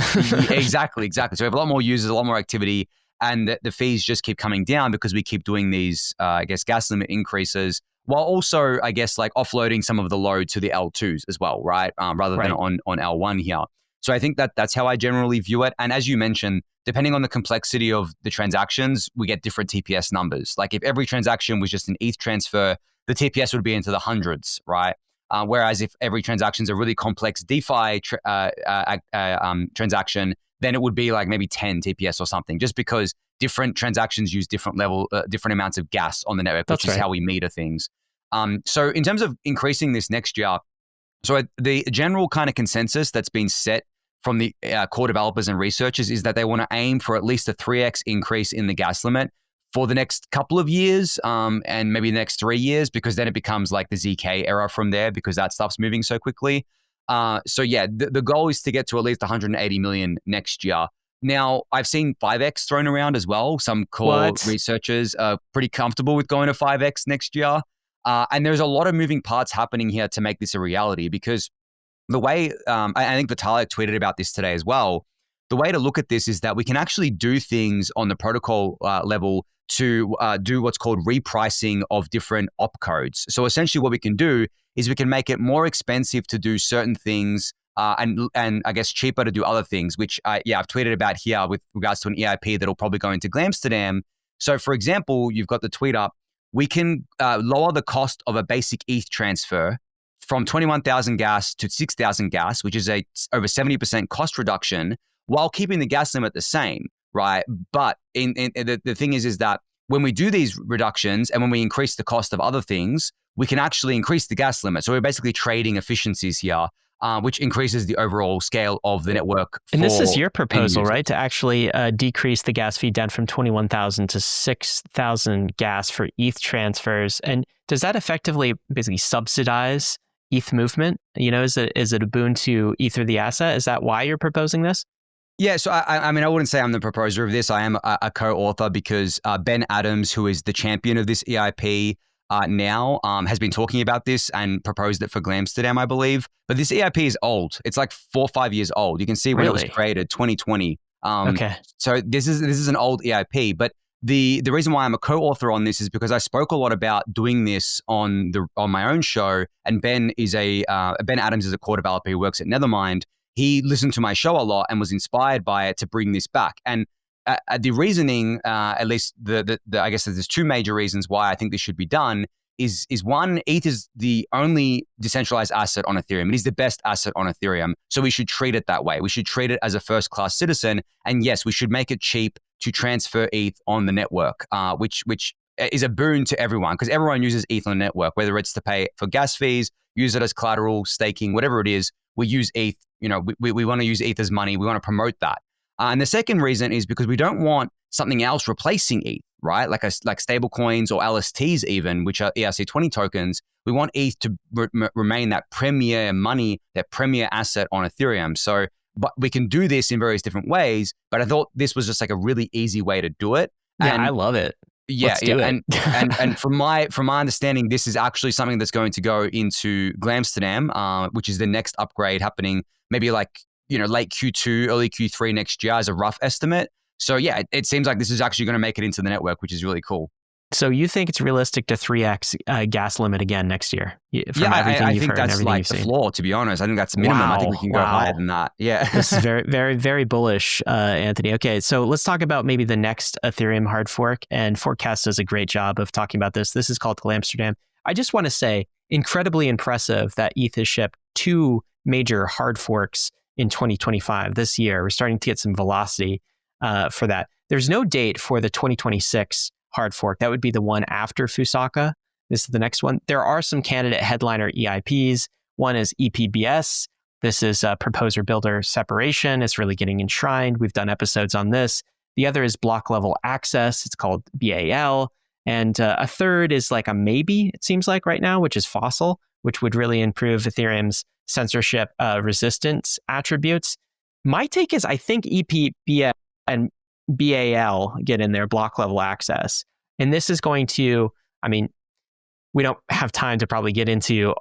Exactly. So we have a lot more users, a lot more activity. And the fees just keep coming down because we keep doing these, gas limit increases, while also, offloading some of the load to the L2s as well, right? Rather than on L1 here. So I think that's how I generally view it. And as you mentioned, depending on the complexity of the transactions, we get different TPS numbers. If every transaction was just an ETH transfer, the TPS would be into the hundreds, right? Whereas if every transaction is a really complex DeFi transaction, then it would be maybe 10 TPS or something, just because different transactions use different amounts of gas on the network, which is how we meter things. So in terms of increasing this next year, so the general kind of consensus that's been set from the core developers and researchers is that they want to aim for at least a 3x increase in the gas limit for the next couple of years, and maybe the next 3 years, because then it becomes the ZK era from there, because that stuff's moving so quickly. The goal is to get to at least 180 million next year. Now, I've seen 5x thrown around as well. Some core researchers are pretty comfortable with going to 5x next year. And there's a lot of moving parts happening here to make this a reality, because the way, I think Vitalik tweeted about this today as well, the way to look at this is that we can actually do things on the protocol level to do what's called repricing of different opcodes. So essentially what we can do is we can make it more expensive to do certain things and I guess cheaper to do other things, which I've tweeted about here with regards to an EIP that'll probably go into Glamsterdam. So for example, you've got the tweet up, we can lower the cost of a basic ETH transfer from 21,000 gas to 6,000 gas, which is over 70% cost reduction, while keeping the gas limit the same, right? But the thing is that when we do these reductions and when we increase the cost of other things, we can actually increase the gas limit. So we're basically trading efficiencies here, which increases the overall scale of the network. And this is your proposal, right? To actually decrease the gas fee down from 21,000 to 6,000 gas for ETH transfers. And does that effectively basically subsidize ETH movement? Is it a boon to Ether, the asset? Is that why you're proposing this? Yeah, so I mean, I wouldn't say I'm the proposer of this. I am a co-author, because Ben Adams, who is the champion of this EIP now, has been talking about this and proposed it for Glamsterdam, I believe. But this EIP is old. It's 4 or 5 years old. You can see when it was created, 2020. Okay. So this is an old EIP. But the reason why I'm a co-author on this is because I spoke a lot about doing this on my own show. And Ben Adams is a core developer who works at Nethermind. He listened to my show a lot and was inspired by it to bring this back. And the reasoning, at least I guess there's 2 major reasons why I think this should be done. Is one, ETH is the only decentralized asset on Ethereum. It is the best asset on Ethereum. So we should treat it that way. We should treat it as a first-class citizen. And yes, we should make it cheap to transfer ETH on the network, which is a boon to everyone, because everyone uses ETH on the network, whether it's to pay for gas fees, use it as collateral, staking, whatever it is. We use ETH. We want to use ETH as money. We want to promote that. And the second reason is because we don't want something else replacing ETH, right? Like stable coins or LSTs even, which are ERC20 tokens. We want ETH to remain that premier money, that premier asset on Ethereum. So, but we can do this in various different ways. But I thought this was just a really easy way to do it. Yeah, I love it. Yeah, Let's do it. and from my understanding, this is actually something that's going to go into Glamsterdam, which is the next upgrade happening, maybe late Q2, early Q3 next year as a rough estimate. So yeah, it seems like this is actually going to make it into the network, which is really cool. So you think it's realistic to 3x gas limit again next year? I think that's the floor, to be honest. I think that's minimum. Wow, I think we can go higher than that. Yeah. This is very, very, very bullish, Anthony. Okay, so let's talk about maybe the next Ethereum hard fork. And Forecast does a great job of talking about this. This is called Glamsterdam. I just want to say, incredibly impressive that ETH has shipped 2 major hard forks in 2025 this year. We're starting to get some velocity for that. There's no date for the 2026 hard fork. That would be the one after Fusaka. This is the next one. There are some candidate headliner EIPs. One is EPBS. This is proposer builder separation. It's really getting enshrined. We've done episodes on this. The other is block level access. It's called BAL. And a third is like a maybe, it seems like right now, which is Fossil, which would really improve Ethereum's censorship resistance attributes. My take is I think EPBS and BAL get in there, block level access. And this is going to, I mean, we don't have time to probably get into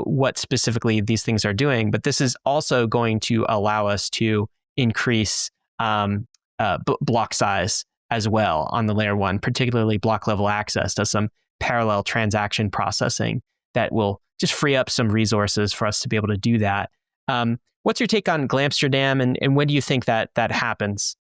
what specifically these things are doing, but this is also going to allow us to increase block size as well on the layer 1, particularly block level access to some parallel transaction processing that will just free up some resources for us to be able to do that. What's your take on Glamsterdam, and when do you think that happens?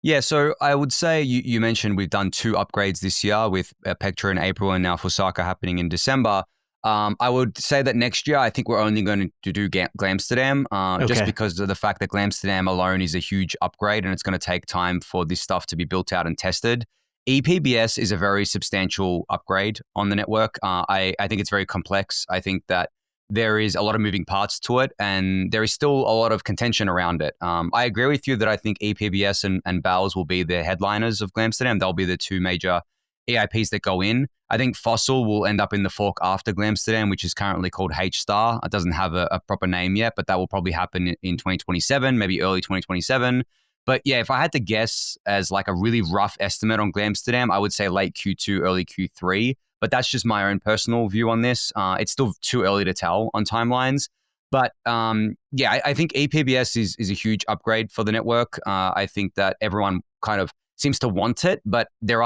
Yeah, so I would say you mentioned we've done 2 upgrades this year with Pectra in April and now Fusaka happening in December. I would say that next year, I think we're only going to do Glamsterdam just because of the fact that Glamsterdam alone is a huge upgrade and it's going to take time for this stuff to be built out and tested. EPBS is a very substantial upgrade on the network. I think it's very complex. I think that there is a lot of moving parts to it and there is still a lot of contention around it. I agree with you that I think EPBS and BALS will be the headliners of Glamsterdam. They'll be the 2 major EIPs that go in. I think Fossil will end up in the fork after Glamsterdam, which is currently called H-Star. It doesn't have a proper name yet, but that will probably happen in 2027, maybe early 2027. But yeah, if I had to guess as like a really rough estimate on Glamsterdam, I would say late Q2, early Q3. But that's just my own personal view on this. It's still too early to tell on timelines. But yeah, I think EPBS is a huge upgrade for the network. I think that everyone kind of seems to want it, but there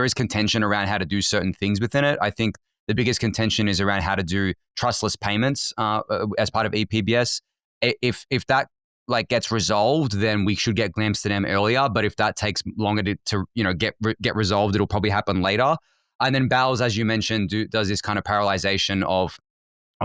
is contention around how to do certain things within it. I think the biggest contention is around how to do trustless payments as part of EPBS. If that like gets resolved, then we should get Glamsterdam earlier. But if that takes longer to get resolved, it'll probably happen later. And then BALS, as you mentioned, does this kind of parallelization of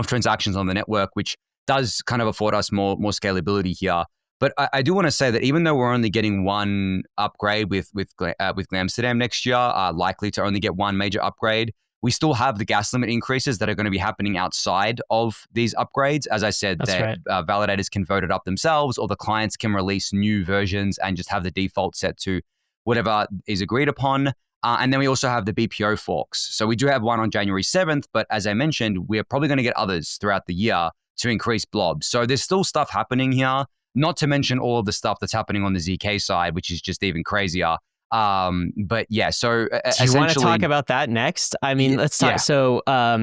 transactions on the network, which does kind of afford us more scalability here. But I do want to say that even though we're only getting 1 upgrade with Glamsterdam next year, likely to only get 1 major upgrade, we still have the gas limit increases that are going to be happening outside of these upgrades. As I said, validators can vote it up themselves, or the clients can release new versions and just have the default set to whatever is agreed upon. And then we also have the BPO forks. So we do have one on January 7th, but as I mentioned, we're probably going to get others throughout the year to increase blobs. So there's still stuff happening here, not to mention all of the stuff that's happening on the ZK side, which is just even crazier. But yeah, so do you want to talk about that next? I mean, let's talk. Yeah. So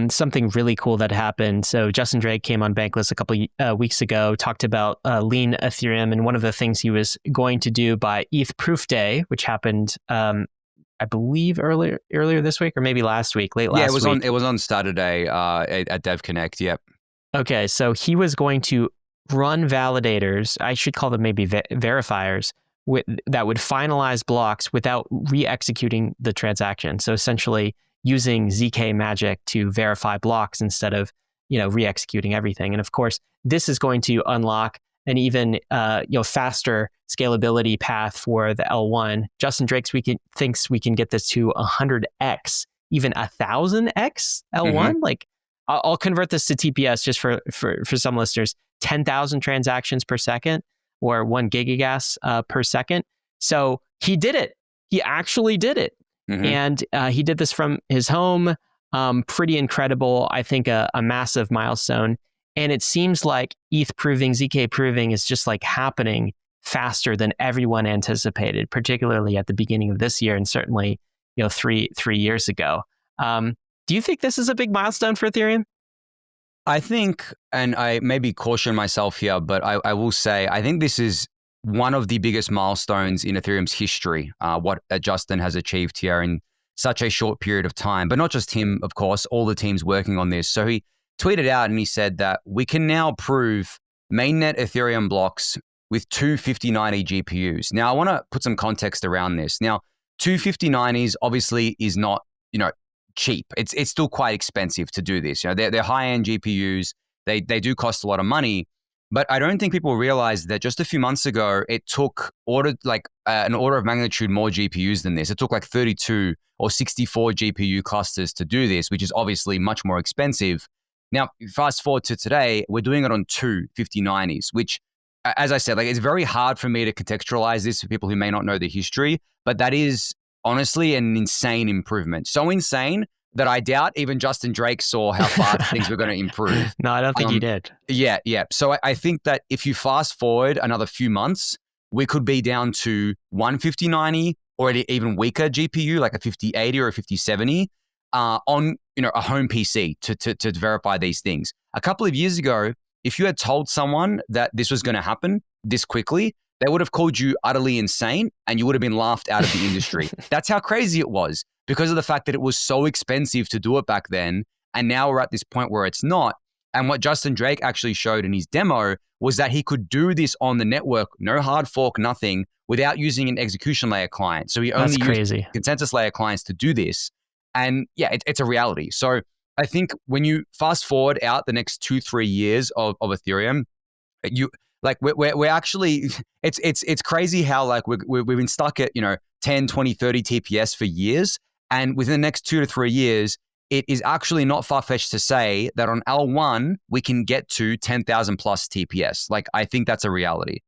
something really cool that happened. So Justin Drake came on Bankless a couple weeks ago, talked about lean Ethereum, and one of the things he was going to do by ETH Proof Day, which happened I believe earlier this week or maybe last week, late last week. It was on Saturday at Dev Connect. Yep. Okay, so he was going to run validators. I should call them maybe verifiers that would finalize blocks without re-executing the transaction. So essentially using ZK magic to verify blocks instead of re-executing everything. And of course, this is going to unlock an even faster scalability path for the L1. Justin Drake thinks we can get this to 100x, even 1,000x L1. Mm-hmm. Like I'll convert this to TPS just for some listeners. 10,000 transactions per second, or 1 gigagas per second. So he did it. He actually did it, and he did this from his home. Pretty incredible. I think a massive milestone. And it seems like ETH proving, ZK proving is just like happening faster than everyone anticipated, particularly at the beginning of this year and certainly 3 years ago. Do you think this is a big milestone for Ethereum? I think, and I maybe caution myself here, but I will say, I think this is one of the biggest milestones in Ethereum's history, what Justin has achieved here in such a short period of time. But not just him, of course, all the teams working on this. So he tweeted out and he said that we can now prove mainnet Ethereum blocks with 2 5090 GPUs. Now, I want to put some context around this. Now, 2 5090s obviously is not, cheap. It's still quite expensive to do this. You know, they're high-end GPUs. They do cost a lot of money. But I don't think people realize that just a few months ago, it took an order of magnitude more GPUs than this. It took like 32 or 64 GPU clusters to do this, which is obviously much more expensive. Now, fast forward to today, we're doing it on two 5090s, which, as I said, like it's very hard for me to contextualize this for people who may not know the history, but that is honestly an insane improvement. So insane that I doubt even Justin Drake saw how fast things were going to improve. No, I don't think he did. Yeah. So I think that if you fast forward another few months, we could be down to one 5090 or an even weaker GPU, like a 5080 or a 5070, on a home PC to verify these things. A couple of years ago, if you had told someone that this was going to happen this quickly, they would have called you utterly insane and you would have been laughed out of the industry. That's how crazy it was, because of the fact that it was so expensive to do it back then. And now we're at this point where it's not. And what Justin Drake actually showed in his demo was that he could do this on the network, no hard fork, nothing, without using an execution layer client. So he only used consensus layer clients to do this. And yeah, it's a reality. So I think when you fast forward out the next 2-3 years of Ethereum, we're actually, it's crazy how like we've been stuck at 10, 20, 30 TPS for years. And within the next 2 to 3 years, it is actually not far-fetched to say that on L1, we can get to 10,000 plus TPS. Like, I think that's a reality.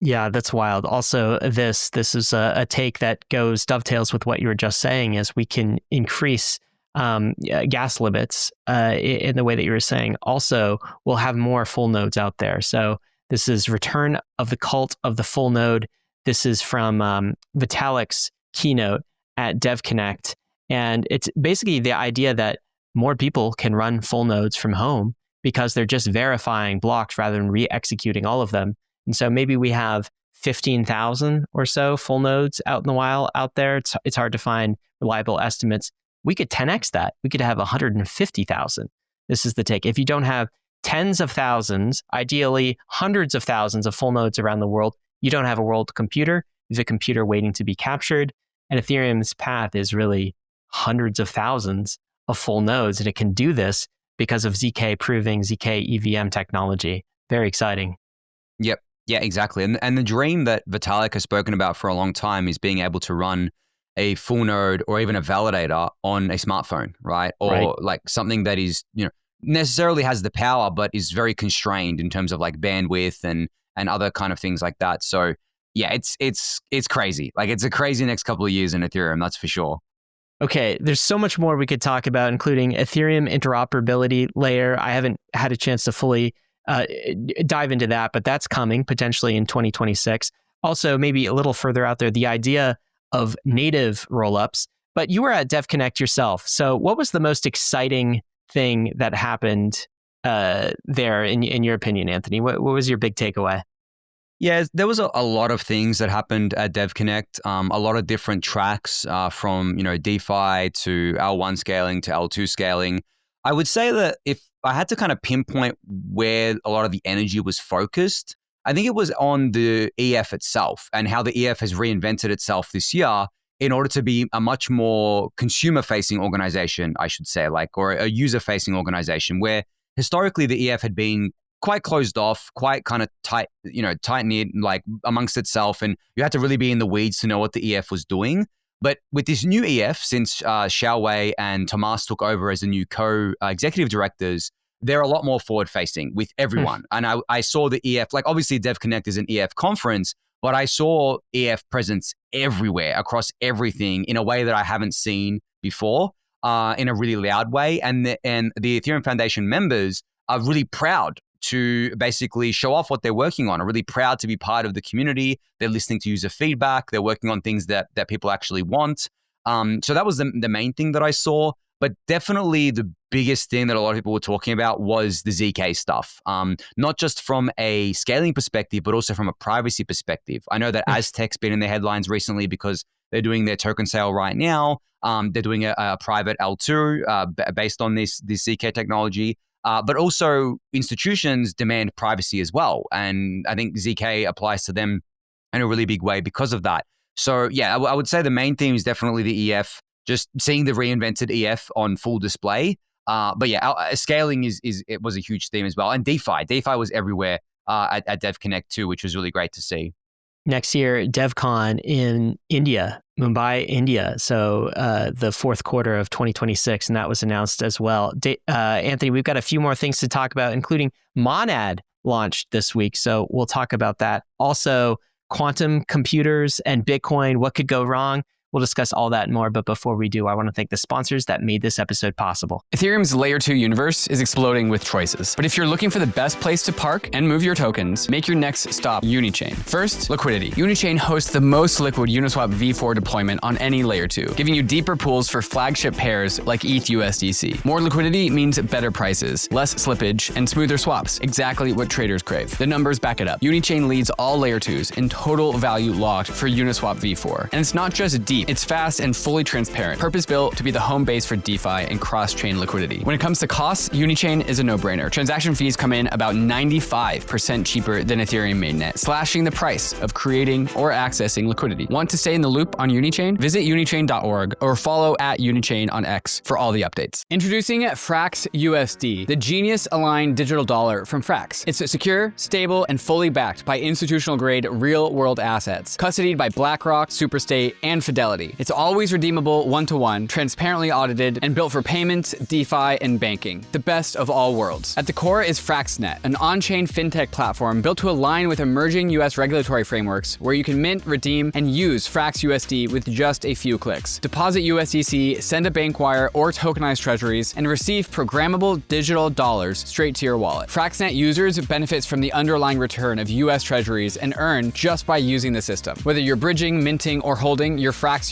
Yeah, that's wild. Also, this is a take that dovetails with what you were just saying, is we can increase gas limits in the way that you were saying. Also, we'll have more full nodes out there. So this is Return of the Cult of the Full Node. This is from Vitalik's keynote at DevConnect. And it's basically the idea that more people can run full nodes from home because they're just verifying blocks rather than re-executing all of them. And so maybe we have 15,000 or so full nodes out in the wild out there. It's hard to find reliable estimates. We could 10x that. We could have 150,000. This is the take. If you don't have tens of thousands, ideally hundreds of thousands of full nodes around the world, you don't have a world computer. There's a computer waiting to be captured. And Ethereum's path is really hundreds of thousands of full nodes. And it can do this because of ZK proving ZK EVM technology. Very exciting. Yep. Yeah, exactly. And the dream that Vitalik has spoken about for a long time is being able to run a full node or even a validator on a smartphone, right? Or like something that is, necessarily has the power, but is very constrained in terms of like bandwidth and other kind of things like that. So yeah, it's crazy. Like it's a crazy next couple of years in Ethereum, that's for sure. Okay, there's so much more we could talk about, including Ethereum interoperability layer. I haven't had a chance to fully dive into that, but that's coming potentially in 2026. Also, maybe a little further out there, the idea of native rollups. But you were at DevConnect yourself. So what was the most exciting thing that happened there in your opinion, Anthony? What was your big takeaway? Yeah, there was a lot of things that happened at DevConnect. A lot of different tracks from DeFi to L1 scaling to L2 scaling. I would say that if I had to kind of pinpoint where a lot of the energy was focused, I think it was on the EF itself and how the EF has reinvented itself this year in order to be a much more consumer-facing organization, I should say, or a user-facing organization, where historically the EF had been quite closed off, quite kind of tight-knit, like amongst itself, and you had to really be in the weeds to know what the EF was doing. But with this new EF, since Wei and Tomas took over as the new co-executive directors, they're a lot more forward-facing with everyone. And I saw the EF, like obviously DevConnect is an EF conference, but I saw EF presence everywhere across everything in a way that I haven't seen before, in a really loud way. And the Ethereum Foundation members are really proud to basically show off what they're working on, are really proud to be part of the community. They're listening to user feedback. They're working on things that people actually want. So that was the main thing that I saw. But definitely the biggest thing that a lot of people were talking about was the ZK stuff. Not just from a scaling perspective, but also from a privacy perspective. I know that Aztec's been in the headlines recently because they're doing their token sale right now. They're doing a private L2 based on this ZK technology. But also institutions demand privacy as well. And I think ZK applies to them in a really big way because of that. So yeah, I would say the main theme is definitely the EF. just seeing the reinvented EF on full display. But yeah, scaling it was a huge theme as well. And DeFi was everywhere at DevConnect too, which was really great to see. Next year, DevCon in India, Mumbai, India. So the fourth quarter of 2026, and that was announced as well. Anthony, we've got a few more things to talk about, including Monad launched this week. So we'll talk about that. Also, quantum computers and Bitcoin, what could go wrong? We'll discuss all that and more, but before we do, I want to thank the sponsors that made this episode possible. Ethereum's Layer 2 universe is exploding with choices. But if you're looking for the best place to park and move your tokens, make your next stop UNICHAIN. First, liquidity. UNICHAIN hosts the most liquid Uniswap v4 deployment on any Layer 2, giving you deeper pools for flagship pairs like ETH USDC. More liquidity means better prices, less slippage, and smoother swaps. Exactly what traders crave. The numbers back it up. UNICHAIN leads all Layer 2s in total value locked for Uniswap v4. And it's not just deep. It's fast and fully transparent, purpose-built to be the home base for DeFi and cross-chain liquidity. When it comes to costs, UNICHAIN is a no-brainer. Transaction fees come in about 95% cheaper than Ethereum mainnet, slashing the price of creating or accessing liquidity. Want to stay in the loop on UNICHAIN? Visit unichain.org or follow @UNICHAIN on X for all the updates. Introducing FRAXUSD, the genius-aligned digital dollar from Frax. It's secure, stable, and fully backed by institutional-grade real-world assets, custodied by BlackRock, Superstate, and Fidelity. It's always redeemable one-to-one, transparently audited, and built for payments, DeFi, and banking. The best of all worlds. At the core is FRAXNET, an on-chain fintech platform built to align with emerging US regulatory frameworks where you can mint, redeem, and use FRAXUSD with just a few clicks. Deposit USDC, send a bank wire or tokenize treasuries, and receive programmable digital dollars straight to your wallet. FRAXNET users benefit from the underlying return of US treasuries and earn just by using the system. Whether you're bridging, minting, or holding, your FRAXUSD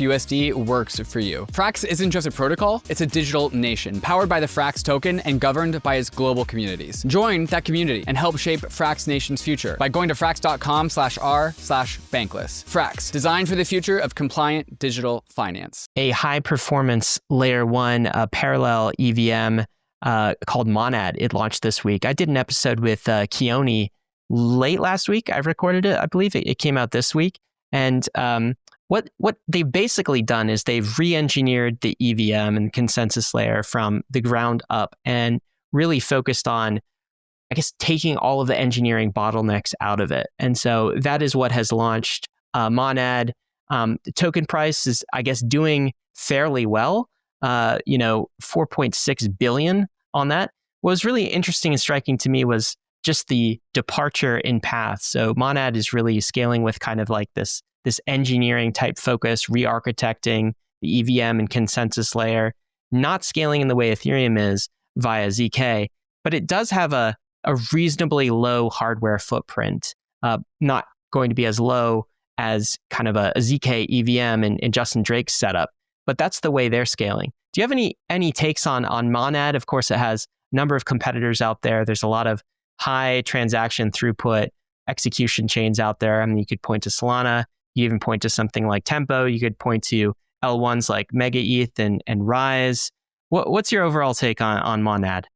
works for you. Frax isn't just a protocol, it's a digital nation, powered by the Frax token and governed by its global communities. Join that community and help shape Frax Nation's future by going to frax.com/r/bankless. Frax, designed for the future of compliant digital finance. A high-performance Layer 1 parallel EVM called Monad, it launched this week. I did an episode with Keone late last week. I recorded it. I believe it came out this week. And what they've basically done is they've re-engineered the EVM and consensus layer from the ground up and really focused on, I guess, taking all of the engineering bottlenecks out of it. And so that is what has launched Monad. The token price is, I guess, doing fairly well. 4.6 billion on that. What was really interesting and striking to me was just the departure in path. So Monad is really scaling with kind of like this engineering type focus, re-architecting the EVM and consensus layer, not scaling in the way Ethereum is via ZK, but it does have a reasonably low hardware footprint, not going to be as low as kind of a ZK EVM and Justin Drake's setup, but that's the way they're scaling. Do you have any takes on Monad? Of course, it has a number of competitors out there. There's a lot of high transaction throughput execution chains out there. I mean, you could point to Solana. You even point to something like Tempo. You could point to L1s like Mega ETH and Rise. What's your overall take on Monad?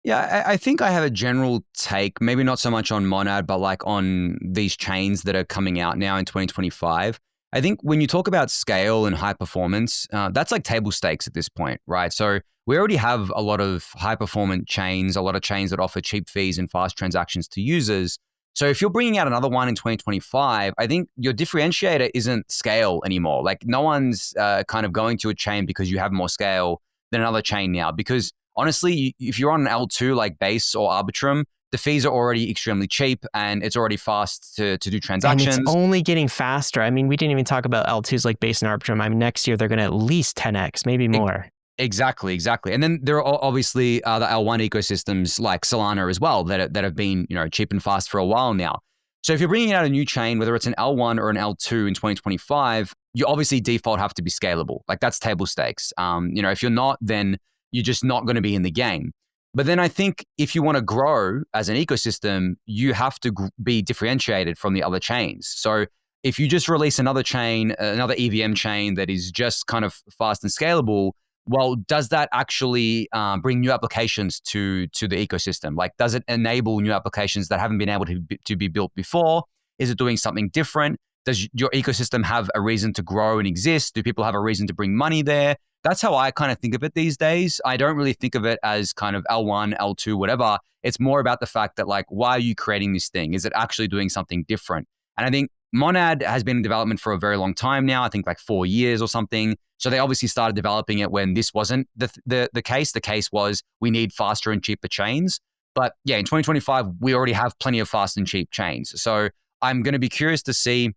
Yeah, I think I have a general take, maybe not so much on Monad, but like on these chains that are coming out now in 2025. I think when you talk about scale and high performance, that's like table stakes at this point, right? So we already have a lot of high performant chains, a lot of chains that offer cheap fees and fast transactions to users. So if you're bringing out another one in 2025, I think your differentiator isn't scale anymore. Like no one's kind of going to a chain because you have more scale than another chain now. Because honestly, if you're on an L2 like Base or Arbitrum, the fees are already extremely cheap and it's already fast to do transactions. And it's only getting faster. I mean, we didn't even talk about L2s like Base and Arbitrum. I mean, next year they're going to at least 10x, maybe more. Exactly. And then there are obviously the L1 ecosystems like Solana as well that have been cheap and fast for a while now. So if you're bringing out a new chain, whether it's an L1 or an L2 in 2025, you obviously default have to be scalable. Like that's table stakes. If you're not, then you're just not going to be in the game. But then I think if you want to grow as an ecosystem, you have to be differentiated from the other chains. So if you just release another chain, another EVM chain that is just kind of fast and scalable, well, does that actually bring new applications to the ecosystem? Like, does it enable new applications that haven't been able to be built before? Is it doing something different? Does your ecosystem have a reason to grow and exist? Do people have a reason to bring money there? that's how I kind of think of it these days. I don't really think of it as kind of L1, L2, whatever. It's more about the fact that like, why are you creating this thing? Is it actually doing something different? And I think Monad has been in development for a very long time now, I think like 4 years or something. So they obviously started developing it when this wasn't the case. The case was we need faster and cheaper chains. But yeah, in 2025, we already have plenty of fast and cheap chains. So I'm going to be curious to see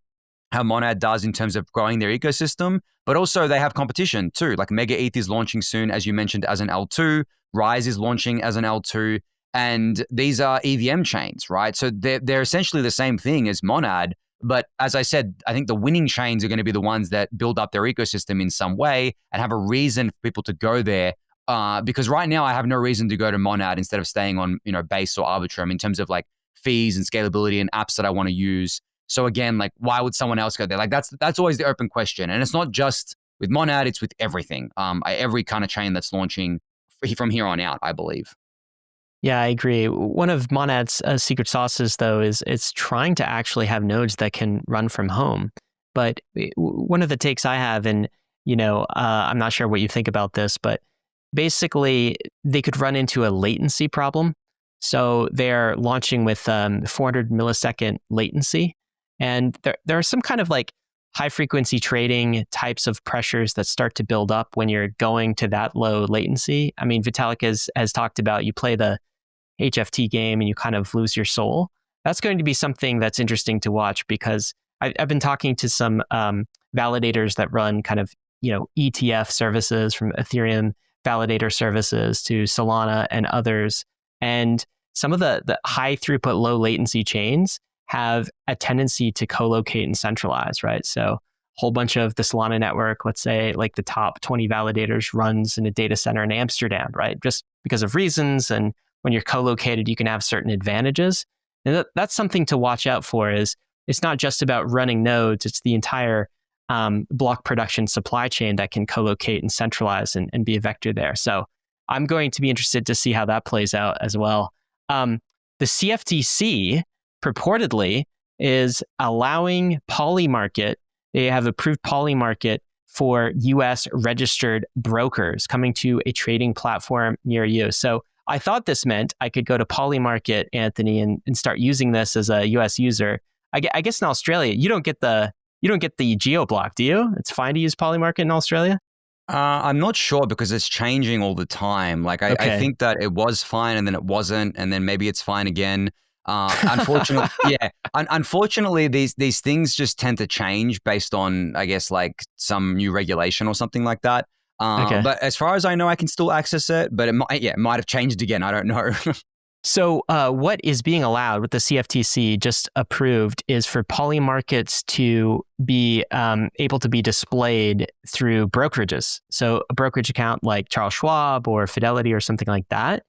how Monad does in terms of growing their ecosystem, but also they have competition too. Like Mega ETH is launching soon, as you mentioned, as an L2. Rise is launching as an L2. And these are EVM chains, right? So they're essentially the same thing as Monad. But as I said, I think the winning chains are going to be the ones that build up their ecosystem in some way and have a reason for people to go there. Because right now I have no reason to go to Monad instead of staying on, Base or Arbitrum in terms of like fees and scalability and apps that I want to use. So again, like why would someone else go there? Like that's always the open question. And it's not just with Monad, it's with everything. Every kind of chain that's launching from here on out, I believe. Yeah, I agree. One of Monad's secret sauces, though, is it's trying to actually have nodes that can run from home. But one of the takes I have, and I'm not sure what you think about this, but basically they could run into a latency problem. So they're launching with 400 millisecond latency, and there are some kind of like high frequency trading types of pressures that start to build up when you're going to that low latency. I mean, Vitalik has talked about you play the HFT game and you kind of lose your soul. That's going to be something that's interesting to watch because I've been talking to some validators that run kind of, ETF services, from Ethereum validator services to Solana and others. And some of the high throughput, low latency chains have a tendency to co-locate and centralize, right? So a whole bunch of the Solana network, let's say like the top 20 validators runs in a data center in Amsterdam, right? Just because of reasons. And when you're co-located, you can have certain advantages. And that's something to watch out for. Is it's not just about running nodes, it's the entire block production supply chain that can co-locate and centralize and be a vector there. So I'm going to be interested to see how that plays out as well. The CFTC purportedly is allowing Polymarket. They have approved Polymarket for US registered brokers coming to a trading platform near you. So I thought this meant I could go to Polymarket, Anthony, and start using this as a US user. I guess in Australia, you don't get the geo block, do you? It's fine to use Polymarket in Australia? I'm not sure because it's changing all the time. Like I think that it was fine and then it wasn't, and then maybe it's fine again. Unfortunately, unfortunately, these things just tend to change based on, I guess, like some new regulation or something like that. But as far as I know, I can still access it, but it might have changed again. I don't know. So what is being allowed, what the CFTC just approved, is for Polymarkets to be able to be displayed through brokerages. So a brokerage account like Charles Schwab or Fidelity or something like that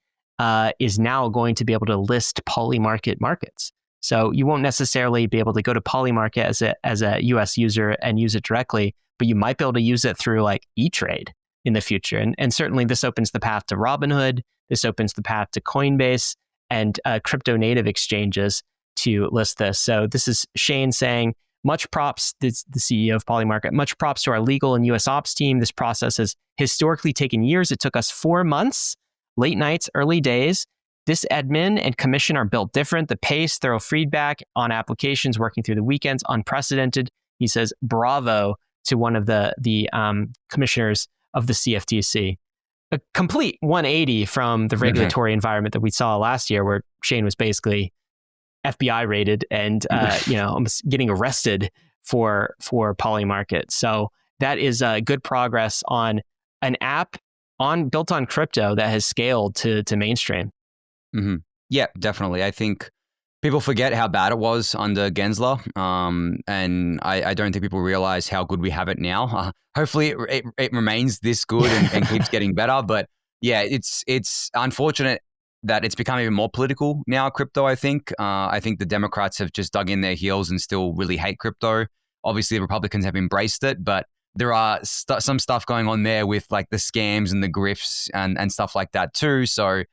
is now going to be able to list Polymarket markets. So you won't necessarily be able to go to Polymarket as a US user and use it directly, but you might be able to use it through like E-Trade in the future. And certainly this opens the path to Robinhood. This opens the path to Coinbase and crypto native exchanges to list this. So this is Shane saying, much props, the CEO of Polymarket, much props to our legal and US ops team. This process has historically taken years. It took us 4 months, late nights, early days. This admin and commission are built different. The pace, thorough feedback on applications, working through the weekends, unprecedented. He says, bravo to one of the commissioners of the CFTC. A complete 180 from the regulatory environment that we saw last year, where Shane was basically FBI rated and almost getting arrested for Polymarket. So that is good progress on an app built on crypto that has scaled to mainstream. Mm-hmm. Yeah, definitely. I think people forget how bad it was under Gensler, and I don't think people realize how good we have it now. Hopefully it remains this good and keeps getting better. But yeah, it's unfortunate that it's become even more political now, crypto, I think. I think the Democrats have just dug in their heels and still really hate crypto. Obviously, the Republicans have embraced it, but there are some stuff going on there with like the scams and the grifts and stuff like that too. So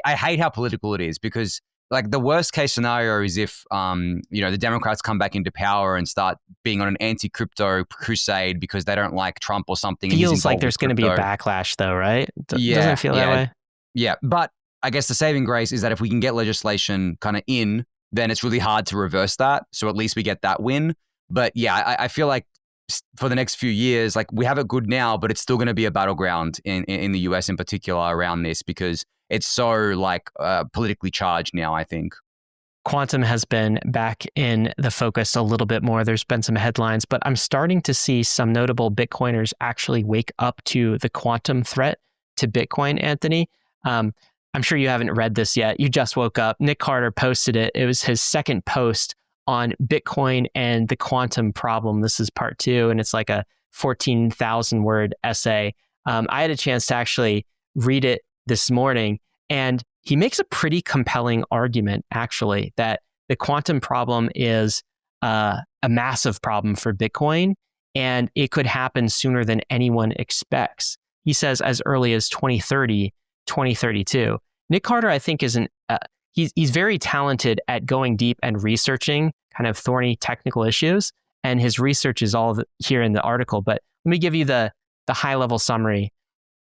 I hate how political it is because like the worst case scenario is if, the Democrats come back into power and start being on an anti-crypto crusade because they don't like Trump or something. Feels like there's going to be a backlash though, right? Doesn't feel that way? Yeah. But I guess the saving grace is that if we can get legislation kind of in, then it's really hard to reverse that. So at least we get that win. But yeah, I feel like for the next few years, like we have it good now, but it's still going to be a battleground in the US in particular around this because it's so like politically charged now, I think. Quantum has been back in the focus a little bit more. There's been some headlines, but I'm starting to see some notable Bitcoiners actually wake up to the quantum threat to Bitcoin, Anthony. I'm sure you haven't read this yet. You just woke up. Nic Carter posted it. It was his second post on Bitcoin and the quantum problem. This is part 2, and it's like a 14,000 word essay. I had a chance to actually read it this morning, and he makes a pretty compelling argument, actually, that the quantum problem is a massive problem for Bitcoin, and it could happen sooner than anyone expects. He says as early as 2030, 2032. Nic Carter, I think, he's very talented at going deep and researching kind of thorny technical issues, and his research is all here in the article. But let me give you the high-level summary.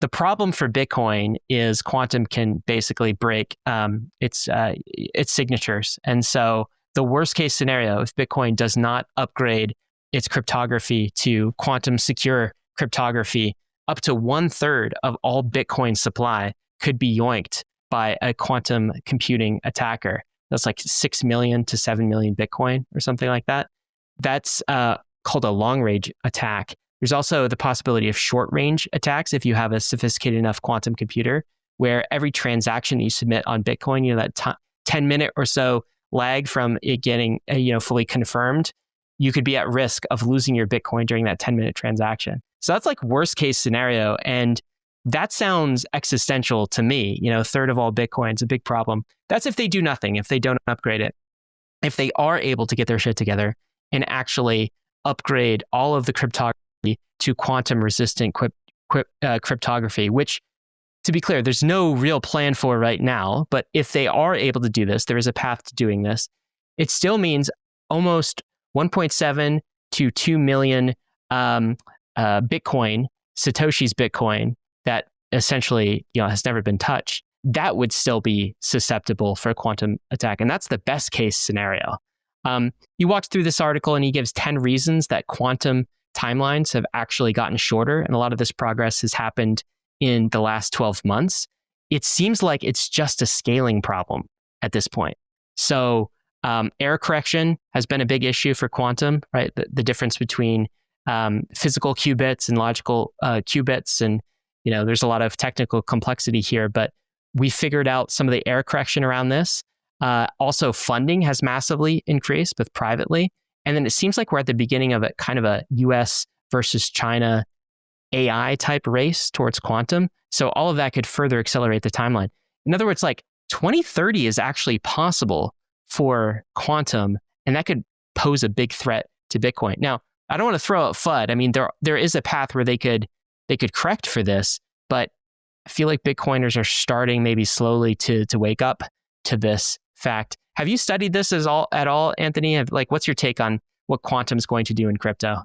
The problem for Bitcoin is quantum can basically break its signatures. And so the worst case scenario, if Bitcoin does not upgrade its cryptography to quantum secure cryptography, up to 1/3 of all Bitcoin supply could be yoinked by a quantum computing attacker. That's like 6 million to 7 million Bitcoin or something like that. That's called a long-range attack. There's also the possibility of short-range attacks if you have a sophisticated enough quantum computer where every transaction that you submit on Bitcoin, that 10-minute or so lag from it getting fully confirmed, you could be at risk of losing your Bitcoin during that 10-minute transaction. So that's like worst-case scenario, and that sounds existential to me. 1/3 of all Bitcoin's a big problem. That's if they do nothing, if they don't upgrade it. If they are able to get their shit together and actually upgrade all of the cryptography to quantum-resistant cryptography, which, to be clear, there's no real plan for right now. But if they are able to do this, there is a path to doing this. It still means almost 1.7 to 2 million Bitcoin, Satoshi's Bitcoin, that essentially has never been touched, that would still be susceptible for a quantum attack. And that's the best case scenario. He walks through this article and he gives 10 reasons that quantum timelines have actually gotten shorter. And a lot of this progress has happened in the last 12 months. It seems like it's just a scaling problem at this point. So error correction has been a big issue for quantum, right? The difference between physical qubits and logical qubits. And there's a lot of technical complexity here, but we figured out some of the error correction around this. Also, funding has massively increased, both privately. And then it seems like we're at the beginning of a kind of a US versus China AI type race towards quantum. So all of that could further accelerate the timeline. In other words, like 2030 is actually possible for quantum, and that could pose a big threat to Bitcoin. Now, I don't want to throw out FUD. I mean, there is a path where they could correct for this, but I feel like Bitcoiners are starting maybe slowly to wake up to this fact. Have you studied this at all, Anthony? What's your take on what quantum is going to do in crypto?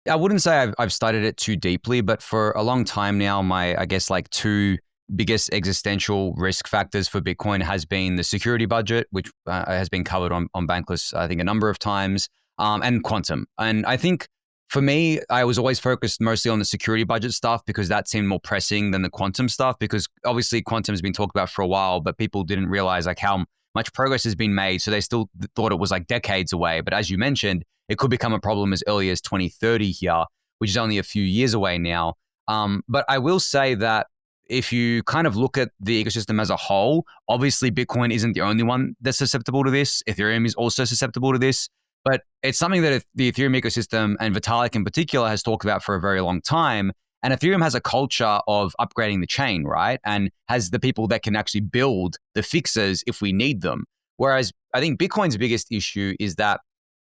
I wouldn't say I've studied it too deeply, but for a long time now, I guess two biggest existential risk factors for Bitcoin has been the security budget, which has been covered on Bankless, I think, a number of times, and quantum. And I think for me, I was always focused mostly on the security budget stuff because that seemed more pressing than the quantum stuff, because obviously quantum has been talked about for a while, but people didn't realize how much progress has been made. So they still thought it was decades away. But as you mentioned, it could become a problem as early as 2030 here, which is only a few years away now. But I will say that if you kind of look at the ecosystem as a whole, obviously Bitcoin isn't the only one that's susceptible to this. Ethereum is also susceptible to this. But it's something that the Ethereum ecosystem, and Vitalik in particular, has talked about for a very long time. And Ethereum has a culture of upgrading the chain, right? And has the people that can actually build the fixes if we need them. Whereas I think Bitcoin's biggest issue is that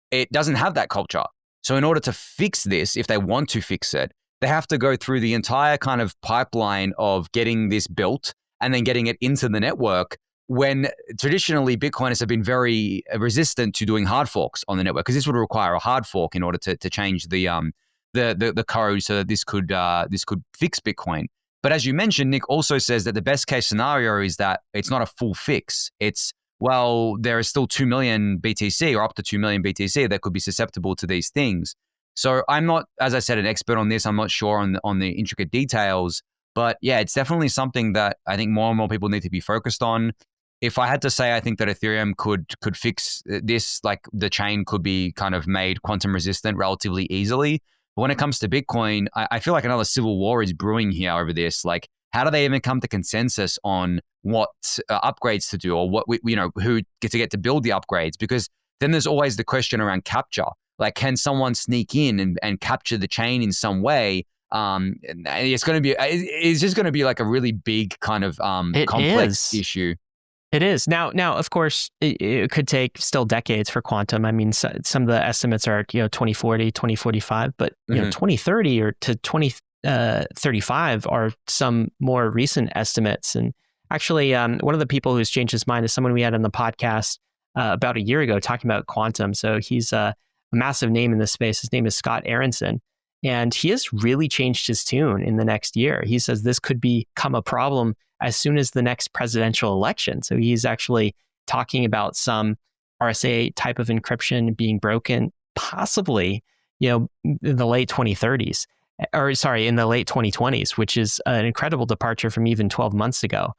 it doesn't have that culture. So in order to fix this, if they want to fix it, they have to go through the entire kind of pipeline of getting this built and then getting it into the network when traditionally Bitcoiners have been very resistant to doing hard forks on the network, because this would require a hard fork in order to change the code so that this could fix Bitcoin. But as you mentioned, Nic also says that the best case scenario is that it's not a full fix. It's, well, there is still 2 million BTC or up to 2 million BTC that could be susceptible to these things. So I'm not, as I said, an expert on this. I'm not sure on the intricate details, but yeah, it's definitely something that I think more and more people need to be focused on. If I had to say, I think that Ethereum could fix this, like the chain could be kind of made quantum resistant relatively easily. But when it comes to Bitcoin, I feel like another civil war is brewing here over this. Like, how do they even come to consensus on what upgrades to do, or what who get to build the upgrades? Because then there's always the question around capture. Like, can someone sneak in and capture the chain in some way? It's just going to be like a really big kind of complex issue. It is. Now, of course, it could take still decades for quantum. I mean, some of the estimates are 2040, 2045, but 2030 or to 2035 are some more recent estimates. And actually, one of the people who's changed his mind is someone we had on the podcast about a year ago talking about quantum. So he's a massive name in this space. His name is Scott Aronson. And he has really changed his tune in the next year. He says this could become a problem as soon as the next presidential election. So he's actually talking about some RSA type of encryption being broken, possibly, in the late 2030s, or sorry, in the late 2020s, which is an incredible departure from even 12 months ago.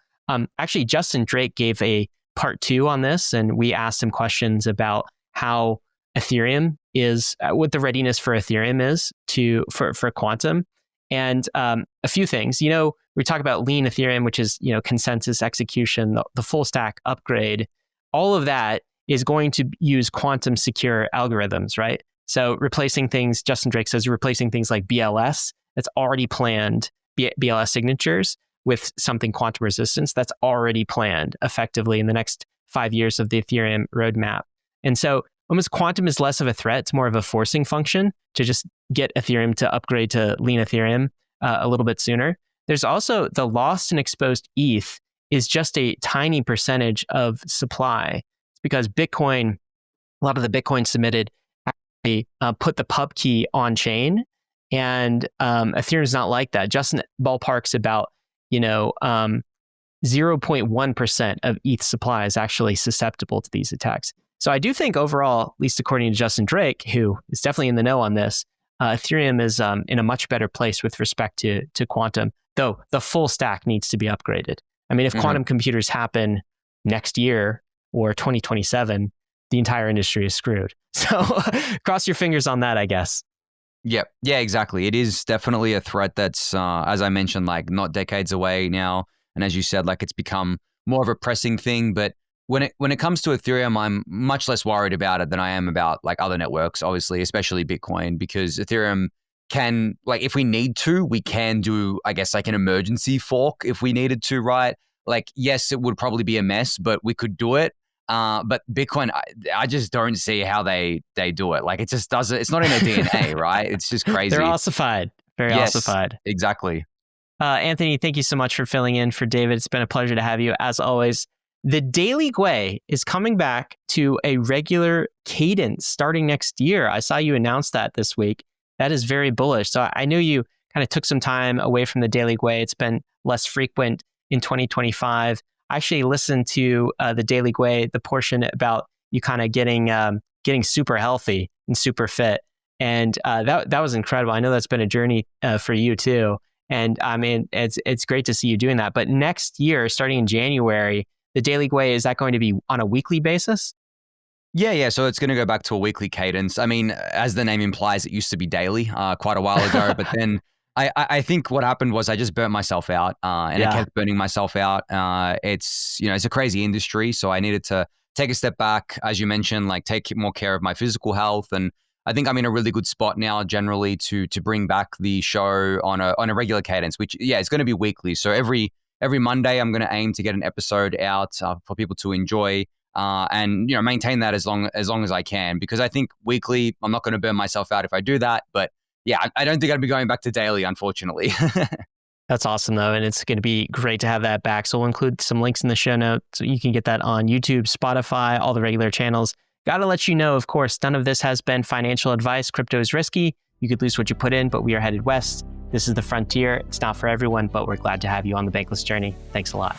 Actually, Justin Drake gave a part 2 on this, and we asked him questions about how Ethereum is, what the readiness for Ethereum is for quantum. And a few things, we talk about lean Ethereum, which is, consensus execution, the full stack upgrade. All of that is going to use quantum secure algorithms, right? So replacing things, Justin Drake says, replacing things like BLS, that's already planned, BLS signatures with something quantum resistance, that's already planned effectively in the next 5 years of the Ethereum roadmap. And so almost quantum is less of a threat. It's more of a forcing function to just get Ethereum to upgrade to lean Ethereum a little bit sooner. There's also the lost and exposed ETH is just a tiny percentage of supply. It's because Bitcoin, a lot of the Bitcoin submitted actually put the pub key on chain, and Ethereum is not like that. Justin ballparks about 0.1% of ETH supply is actually susceptible to these attacks. So I do think overall, at least according to Justin Drake, who is definitely in the know on this, Ethereum is in a much better place with respect to quantum, though the full stack needs to be upgraded. I mean, if quantum computers happen next year or 2027, the entire industry is screwed. So cross your fingers on that, I guess. Yeah, exactly. It is definitely a threat that's, as I mentioned, like not decades away now. And as you said, like it's become more of a pressing thing, but when it comes to Ethereum, I'm much less worried about it than I am about like other networks, obviously, especially Bitcoin, because Ethereum can, like, if we need to, we can do, I guess, like an emergency fork if we needed to, right? Like, yes, it would probably be a mess, but we could do it. But Bitcoin, I just don't see how they do it. Like, it just doesn't, it's not in their DNA, right? It's just crazy. They're ossified, very ossified. Exactly. Anthony, thank you so much for filling in for David. It's been a pleasure to have you, as always. The Daily Gwei is coming back to a regular cadence starting next year. I saw you announce that this week. That is very bullish. So I know you kind of took some time away from the Daily Gwei. It's been less frequent in 2025. I actually listened to the Daily Gwei, the portion about you kind of getting super healthy and super fit. And that was incredible. I know that's been a journey for you too. And I mean, it's great to see you doing that. But next year, starting in January, the Daily Gwei, is that going to be on a weekly basis? Yeah. So it's going to go back to a weekly cadence. I mean, as the name implies, it used to be daily quite a while ago. But then I think what happened was I just burnt myself out and I kept burning myself out. It's a crazy industry. So I needed to take a step back, as you mentioned, like take more care of my physical health. And I think I'm in a really good spot now generally to bring back the show on a regular cadence, which, it's going to be weekly. So every Monday, I'm going to aim to get an episode out for people to enjoy and maintain that as long as I can, because I think weekly, I'm not going to burn myself out if I do that. But I don't think I'd be going back to daily, unfortunately. That's awesome, though, and it's going to be great to have that back. So we'll include some links in the show notes. So you can get that on YouTube, Spotify, all the regular channels. Got to let you know, of course, none of this has been financial advice. Crypto is risky. You could lose what you put in, but we are headed west. This is the frontier. It's not for everyone, but we're glad to have you on the Bankless journey. Thanks a lot.